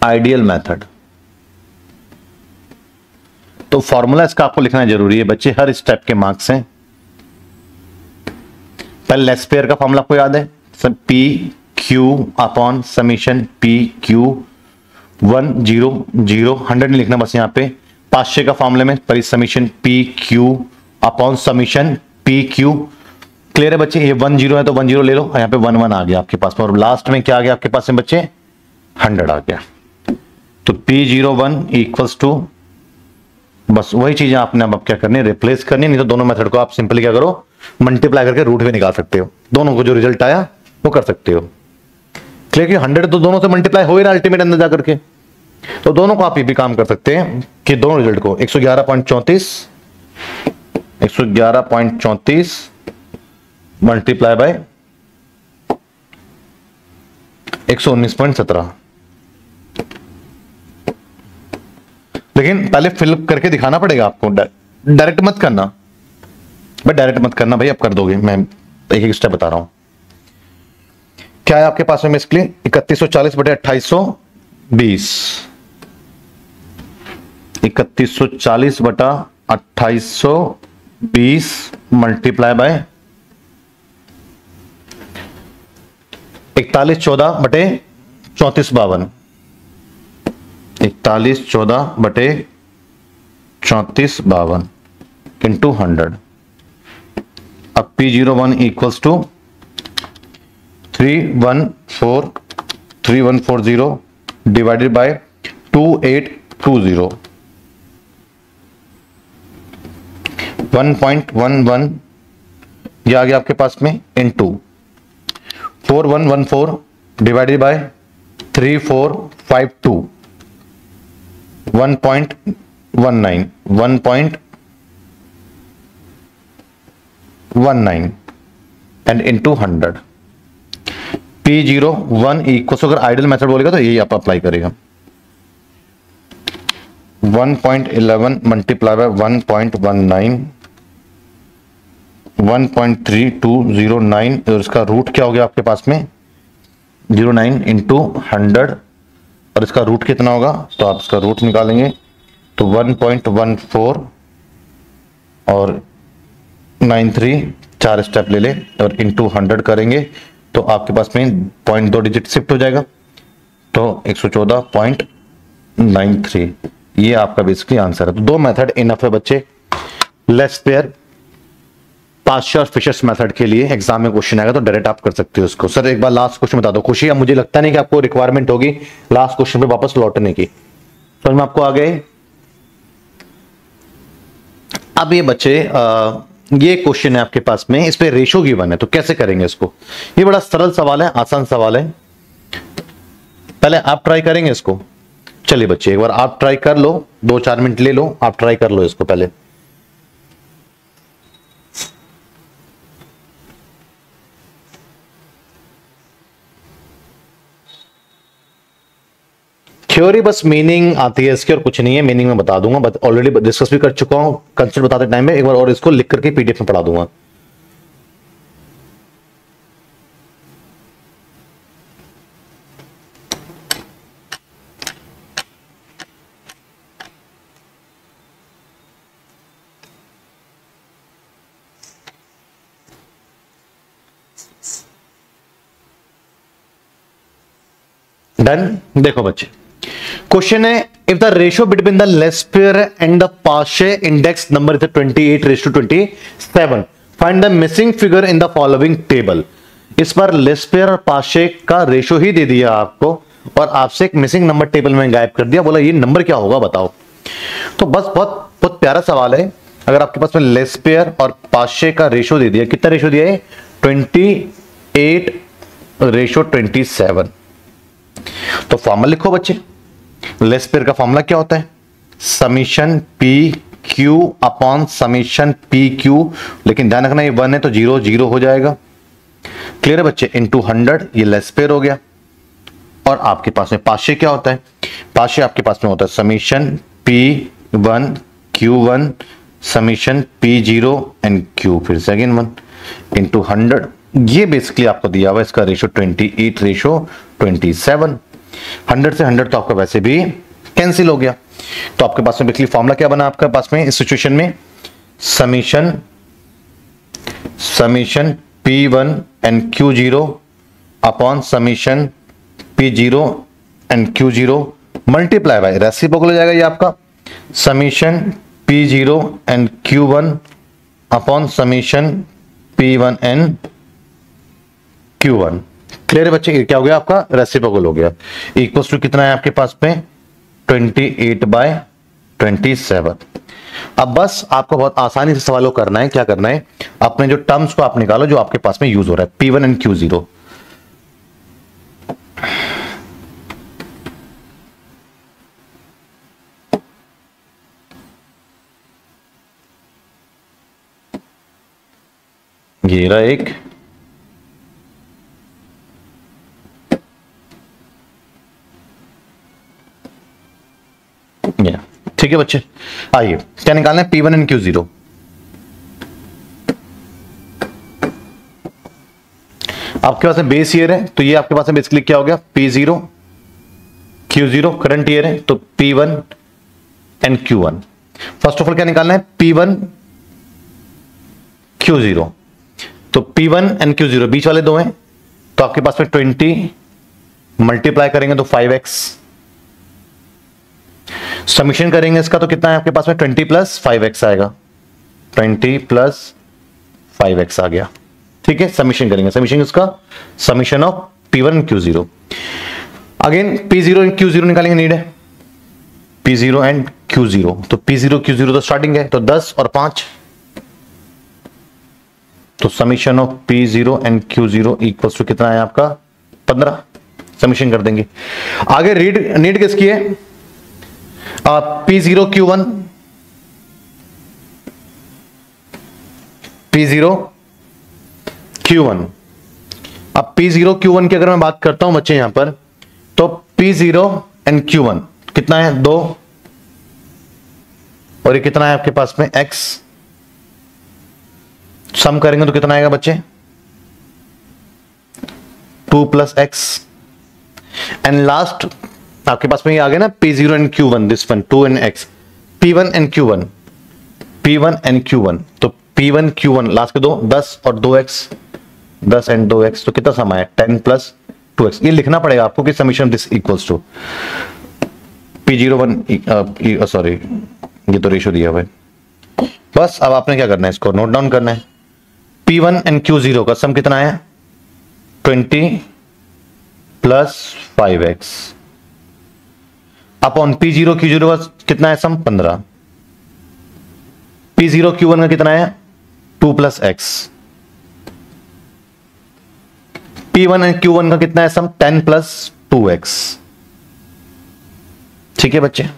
आइडियल मेथड, तो फॉर्मूला इसका आपको लिखना जरूरी है बच्चे, हर स्टेप के मार्क्स हैं। पहले लेस पेयर का फॉर्मूला आपको याद है, P Q upon summation P Q 100, 100 नहीं लिखना बस यहां पे। 500 का फॉर्मूले में पर summation P Q upon summation P Q. Clear है बच्चे? ये 10 है तो 10 ले लो, यहां पे 11 आ गया आपके पास में, और लास्ट में क्या आ गया आपके पास में बच्चे? 100 आ गया। तो P01 इक्वल्स टू, बस वही चीजें आपने अब क्या करनी है, रिप्लेस करनी है। नहीं तो दोनों मेथड को आप सिंपली क्या करो, मल्टीप्लाई करके रूट भी निकाल सकते हो, दोनों को जो रिजल्ट आया वो कर सकते हो। क्लियर? 100 तो दोनों से मल्टीप्लाई हो ही रहा अल्टीमेट अंदर जाकर के, तो दोनों को आप ये भी काम कर सकते हैं कि दोनों रिजल्ट को 111.34 मल्टीप्लाई बाय 119.17। लेकिन पहले फिल करके दिखाना पड़ेगा आपको, डायरेक्ट मत करना भाई, डायरेक्ट मत करना भाई, आप कर दोगे, मैं एक एक स्टेप बता रहा हूं। क्या है आपके पास में बेसिकली 3140 बटे 2820, 3140 बटा 2820 मल्टीप्लाई बाय 4114 बटे 3452, 4114 बटे 3452 इंटू 100। अब P01 equals to 3140 divided by 2820, 1.11 ये आ गया आपके पास में, into 4114 divided by 3452, 1.19 and into 100। P01 equals, अगर आइडियल मेथड बोलेगा तो यही आप अप्लाई करेगा, 1.11 मल्टीप्लाई बाय 1.19, 1.3209, और इसका रूट क्या हो गया आपके पास में 09 इंटू 100, और इसका रूट कितना होगा, तो आप इसका रूट निकालेंगे तो 1.14 और 93, 4 स्टेप ले ले और इंटू 100 करेंगे तो आपके पास में 0.2 डिजिट शिफ्ट हो जाएगा, तो 114.93। ये आपका बेसिकली आंसर है। तो दो मेथड इनफ है बच्चे, Laspeyres, Paasche Fisher's method के लिए एग्जाम में क्वेश्चन आएगा तो डायरेक्ट आप कर सकते हो उसको। सर एक बार लास्ट क्वेश्चन बता दो खुशी, अब मुझे लगता नहीं कि आपको रिक्वायरमेंट होगी लास्ट क्वेश्चन पे वापस लौटने की, समझ में आपको आ गए? अब ये बच्चे ये क्वेश्चन है आपके पास में, इस पे रेशो गिवन है तो कैसे करेंगे इसको? ये बड़ा सरल सवाल है, आसान सवाल है, पहले आप ट्राई करेंगे इसको। चलिए बच्चे एक बार आप ट्राई कर लो, 2-4 मिनट ले लो, आप ट्राई कर लो इसको पहले। थ्योरी बस मीनिंग आती है इसकी और कुछ नहीं है, मीनिंग मैं बता दूंगा, बट ऑलरेडी डिस्कस भी कर चुका हूं कंसेप्ट बताते टाइम में, एक बार और इसको लिख करके पीडीएफ में पढ़ा दूंगा। डन। देखो बच्चे क्वेश्चन है, if the ratio between the less pair and the partial index number is 28:27, find the missing figure in the following table. इस बार लेस पेयर और पार्शियल का रेशियो ही दे दिया आपको और आपसे एक मिसिंग नंबर टेबल में गायब कर दिया, बोला ये नंबर क्या होगा बताओ। तो बस बहुत बहुत प्यारा सवाल है। अगर आपके पास में लेस पेयर और पाशे का रेशो दे दिया, कितना रेशो दिया है 28:27, तो फॉर्मूला लिखो बच्चे। लेस पेयर का फॉर्मूला क्या होता है, summation P Q upon summation P Q, लेकिन ध्यान रखना ये 1 है तो 0 0 हो जाएगा। क्लियर है बच्चे, इंटू 100, ये लेस पेयर हो गया। और आपके पास में पाशे क्या होता है, पाशे आपके पास में होता है summation P1 Q1 summation P0 and Q फिर से अगेन 1 इंटू 100। ये बेसिकली आपको दिया हुआ इसका रेशो 28:27। 100 से 100 तो आपका वैसे भी कैंसिल हो गया। तो आपके पास में बेसिकली फॉर्मूला क्या बना आपके पास में इस सिचुएशन में, summation P1 and Q0 upon summation P0 and Q0 multiply by reciprocal हो जाएगा ये आपका summation P0 and Q1 upon summation P1 and Q1। Clear है बच्चे, क्या हो गया आपका रेसिप्रोकल हो गया। इक्वल्स टू कितना है आपके पास में 28/27। अब बस आपको बहुत आसानी से सवालों करना है, क्या करना है, अपने जो टर्म्स को आप निकालो जो आपके पास में यूज हो रहा है, P1 एंड Q0। ये रहा एक, ठीक है बच्चे। आइए क्या निकालना है, P1 एंड Q0। आपके पास में बेस ईयर है तो ये आपके पास में बेसिकली क्या हो गया P0 Q0, करंट ईयर है तो P1 and Q1। First of all क्या निकालना है P1 Q0, तो P1 एंड Q0 बीच वाले दो हैं तो आपके पास में 20 मल्टीप्लाई करेंगे तो 5x, समीशन करेंगे इसका तो कितना है आपके पास में 20 प्लस 5x आएगा, 20 प्लस 5x आ गया। ठीक है, समीशन करेंगे, समीशन इसका summation of P1 and Q0। Again P0 and Q0 निकालेंगे, नीड है P0 एंड Q0, तो P0 Q0 तो स्टार्टिंग है तो 10 और 5, तो summation of P0 and Q0 equals to कितना है आपका 15। समीशन कर देंगे। आगे नीड किसकी है, P0 Q1, P0 Q1। अब P0 Q1 की अगर मैं बात करता हूं बच्चे यहां पर, तो P0 एंड Q1 कितना है 2, और ये कितना है आपके पास में x, सम करेंगे तो कितना आएगा बच्चे 2 प्लस एक्स, एंड लास्ट आपके पास में ये आ गया ना P0 and Q1, this one 2 and x, P1 and Q1, P1 and Q1, तो P1 Q1 लास्ट के दो 10 और 2x, 10 एंड 2x, तो कितना सम आया 10 प्लस 2x। ये लिखना पड़ेगा आपको कि summation this equals to P01, sorry ये तो रेशो दिया हुआ है। बस अब आपने क्या करना है, इसको नोट डाउन करना है। P1 एंड Q0 का सम कितना है 20 plus 5x upon P0 Q0 का कितना है सम 15, P0 Q1 का कितना है 2 plus x, P1 and Q1 का कितना है सम 10 प्लस 2x। ठीक है बच्चे,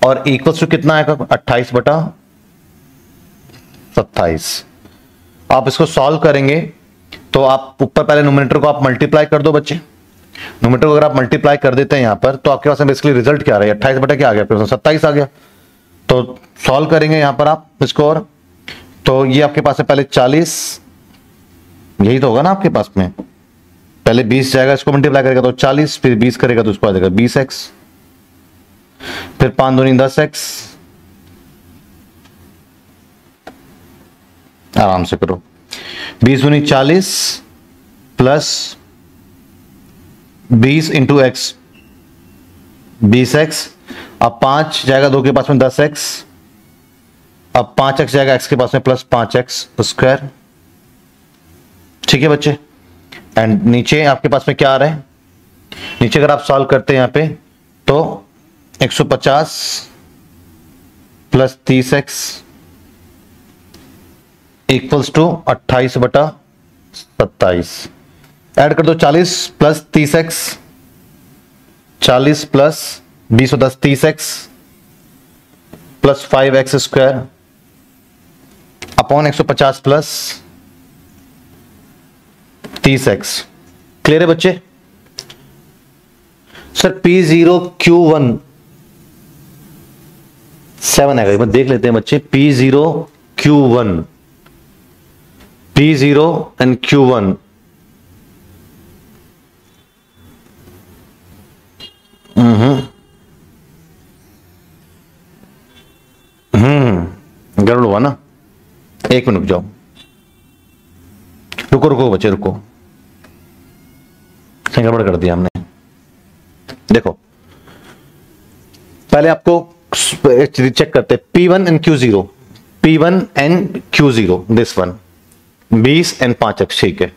और इक्वल्स टू कितना आएगा 28/27। आप इसको सॉल्व करेंगे तो आप ऊपर पहले नोमिनेटर को आप मल्टीप्लाई कर दो बच्चे, नोमिनेटर को अगर आप मल्टीप्लाई कर देते हैं यहां पर तो आपके पास बेसिकली रिजल्ट क्या आ रहा है 28 बटा क्या आ गया, 27 आ गया। तो सॉल्व करेंगे यहां पर आप इसको, और तो ये आपके पास है पहले 40, यही तो होगा ना आपके पास में, पहले 20 जाएगा, इसको मल्टीप्लाई करेगा तो 40, फिर 20 करेगा तो उसको आ जाएगा 20x, फिर 5 दूनी 10x, आराम से करो, 20 दूनी 40 प्लस 20 इंटू एक्स 20x, अब 5 जाएगा 2 के पास में 10x, अब 5x जाएगा x के पास में प्लस 5x स्क्वायर। ठीक है बच्चे, एंड नीचे आपके पास में क्या आ रहा है, नीचे अगर आप सॉल्व करते हैं यहां पे तो 150 plus 30x equals to 28/27। Add कर दो 40 plus 30x, 40 plus 20/10 30x plus 5x square upon 150 plus 30x। Clear है बच्चे? सर P0Q1 7 आएगा, मैं देख लेते हैं बच्चे। P0Q1, P0 एंड Q1 गड़बड़ हुआ ना, एक मिनट रुक जाओ, रुको रुको बच्चे रुको, गड़बड़ कर दिया हमने। देखो पहले आपको चेक करते हैं P1 and Q0, P1 and Q0 this one 20 and 5x। ठीक है,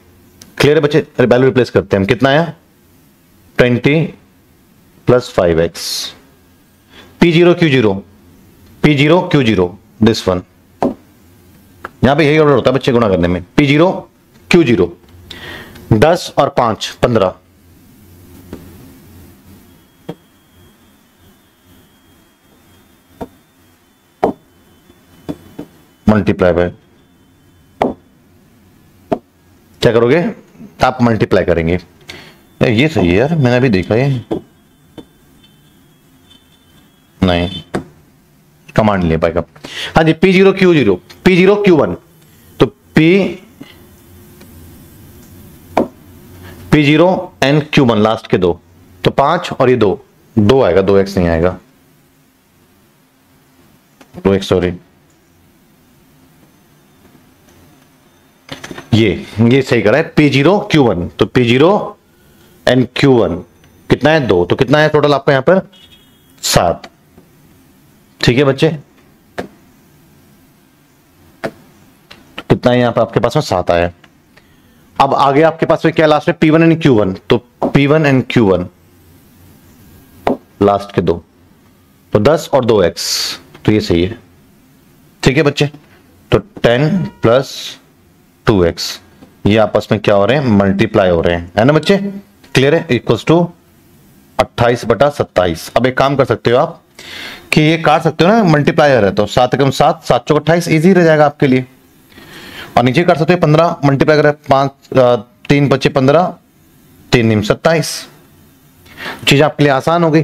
क्लियर है बच्चे? वैल्यू रिप्लेस करते हैं हम, कितना आया 20 plus 5x। P0 Q0, P0 Q0 this one, यहां पे यही ऑर्डर होता है बच्चे गुणा करने में। P0 Q0 10 और 5 15, मल्टीप्लाई बाय, क्या करोगे आप? मल्टीप्लाई करेंगे। ये सही है यार, मैंने अभी देखा ये नहीं, कमांड ले पाएगा। हाँ जी, P0 Q0, P0 Q1, तो P0 एंड Q1 लास्ट के दो, तो 5 और ये 2 आएगा, 2x नहीं आएगा, 2x सॉरी, ये सही करा है। P0 Q1, तो P0 एंड Q1 कितना है 2, तो कितना है टोटल आपका यहां पर 7। ठीक है बच्चे, तो कितना है यहां पर आपके पास में 7 आया। अब आगे आपके पास में क्या लास्ट में P1 एंड Q1, तो P1 एंड Q1 लास्ट के 2, तो 10 और 2x, तो ये सही है। ठीक है बच्चे, तो 10 प्लस 2x, ये आपस में क्या हो रहे हैं? मल्टीप्लाई हो रहे हैं, है ना बच्चे? क्लियर है? Equals to 28/27। अब एक काम कर सकते हो आप कि ये काट सकते हो ना, मल्टीप्लायर है तो 7 × 7 7 × 28 इजी रह जाएगा आपके लिए। और नीचे काट सकते हो 15 मल्टीप्लाई करें 5 3 × 5 15 3 × 27, चीज आपके लिए आसान हो गई।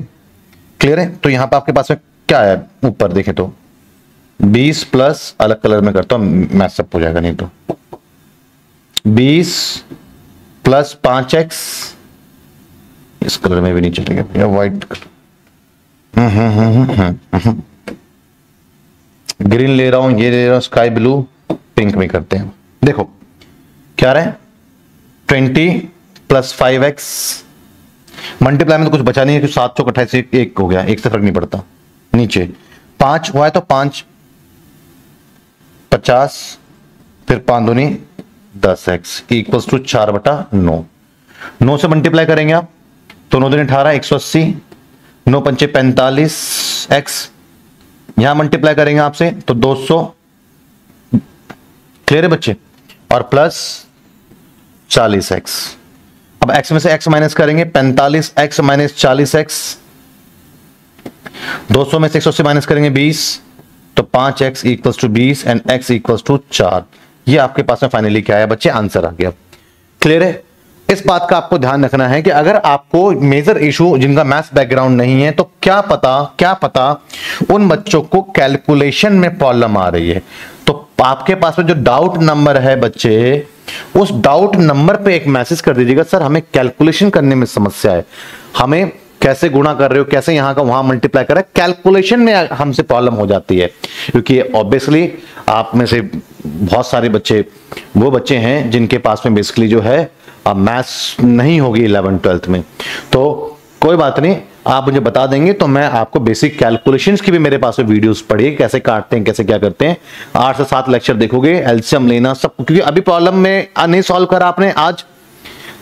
क्लियर है? तो यहां पर आपके पास में क्या है ऊपर देखें तो 20 प्लस, अलग कलर में करता हूं मैचअप हो जाएगा नहीं तो 20 प्लस 5x, इस कलर में भी नहीं चलेगा या व्हाइट ग्रीन ले रहा हूं, ये ले रहा हूं, स्काई ब्लू, पिंक में करते हैं। देखो क्या रहा है 20 प्लस 5x, मल्टीप्लाई में तो कुछ बचा नहीं है, 7 × 28 1 हो गया, एक से फर्क नहीं पड़ता। नीचे 5 हुआ है तो 5 50, फिर 5 दूनी 10x इक्वल्स टू 4/9। 9 से मल्टीप्लाई करेंगे आप तो 9 दूनी 18 180, 9 पंचे 45x, यहां मल्टीप्लाई करेंगे आपसे तो 200। क्लियर है बच्चे? और प्लस 40x। अब x में से x माइनस करेंगे, 45x माइनस 40x, 200 में से 180 माइनस करेंगे 20, तो 5x equals to 20 and x equals to 4। ये आपके पास में फाइनली क्या है बच्चे? आंसर आ गया। क्लियर है? इस बात का आपको ध्यान रखना है कि अगर आपको मेजर इशू जिनका मैथ्स बैकग्राउंड नहीं है तो क्या पता उन बच्चों को कैलकुलेशन में प्रॉब्लम आ रही है, तो आपके पास में जो डाउट नंबर है बच्चे, उस डाउट नंबर पे एक मैसेज कर दीजिएगा, सर हमें कैलकुलेशन करने में समस्या है, हमें कैसे गुणा कर रहे हो, कैसे यहां का वहां मल्टीप्लाई कर रहे हैं, कैलकुलेशन में हमसे प्रॉब्लम हो जाती है। क्योंकि ऑब्वियसली आप में से बहुत सारे बच्चे वो बच्चे हैं जिनके पास में बेसिकली जो है मैथ्स नहीं होगी 11th 12th में, तो कोई बात नहीं, आप मुझे बता देंगे तो मैं आपको बेसिक कैलकुलेशंस की भी मेरे पास में वीडियोस पड़ी, कैसे काटते हैं, कैसे क्या करते हैं। 8 से 7 लेक्चर देखोगे, एलसीएम लेना सब, क्योंकि अभी प्रॉब्लम में नहीं सॉल्व करा आपने आज,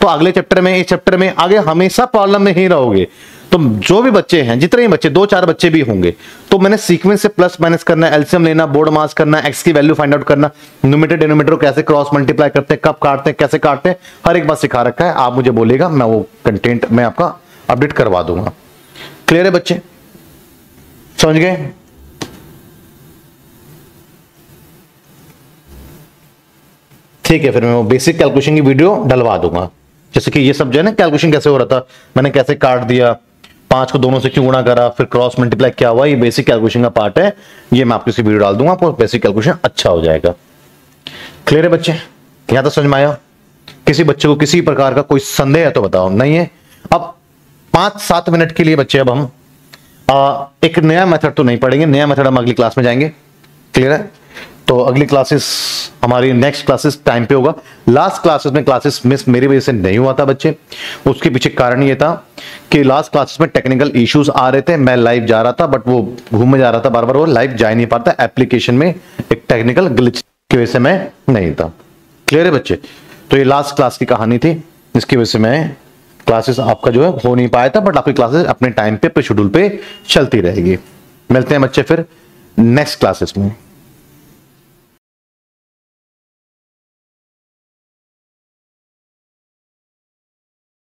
तो अगले चैप्टर में, इस चैप्टर में आगे हमेशा प्रॉब्लम में ही रहोगे। तो जो भी बच्चे हैं, जितने भी बच्चे, 2-4 बच्चे भी होंगे, तो मैंने सीक्वेंस से प्लस माइनस करना, एलसीएम लेना, बोर्ड मास करना, एक्स की वैल्यू फाइंड आउट करना, न्यूमरेटर डिनोमिनेटर को कैसे क्रॉस मल्टीप्लाई करते हैं, कब काटते हैं, कैसे काटते हैं, हर एक बात सिखा रखा है। आप मुझे बोलेगा, मैं वो कंटेंट मैं आपका अपडेट करवा दूंगा। क्लियर है बच्चे, समझ गए? ठीक है, फिर मैं वो बेसिक कैलकुलेशन की वीडियो डलवा दूंगा। जैसे कि ये सब जो है ना, कैलकुलेशन कैसे हो रहा था, मैंने कैसे काट दिया, 5 को दोनों से क्यों गुणा करा, फिर क्रॉस मल्टीप्लाई क्या हुआ, ये बेसिक कैलकुलेशन का पार्ट है। ये मैं आपको इसी वीडियो डाल दूंगा, आपको बेसिक कैलकुलेशन अच्छा हो जाएगा। क्लियर है बच्चे, यहां तक समझ में आया? किसी बच्चे को किसी प्रकार का कोई संदेह है तो बताओ। नहीं है? अब 5-7 मिनट के लिए बच्चे अब हम एक नया मेथड तो नहीं पढ़ेंगे, नया मेथड हम अगली क्लास में जाएंगे। क्लियर है? तो अगली क्लासेस, हमारी नेक्स्ट क्लासेस टाइम पे होगा। लास्ट क्लासेस में क्लासेस मिस मेरी वजह से नहीं हुआ था बच्चे, उसके पीछे कारण ये था कि लास्ट क्लासेस में टेक्निकल इश्यूज आ रहे थे, मैं लाइव जा रहा था बट वो घूमने जा रहा था बार बार, वो लाइव जा ही नहीं पाता, एप्लीकेशन में एक टेक्निकल ग्लिच की वजह से मैं नहीं था। क्लियर है बच्चे? तो ये लास्ट क्लास की कहानी थी, जिसकी वजह से मैं क्लासेस आपका जो है हो नहीं पाया था, बट आपकी क्लासेस अपने टाइम पे, अपने शेड्यूल पे चलती रहेगी। मिलते हैं बच्चे फिर नेक्स्ट क्लासेस में।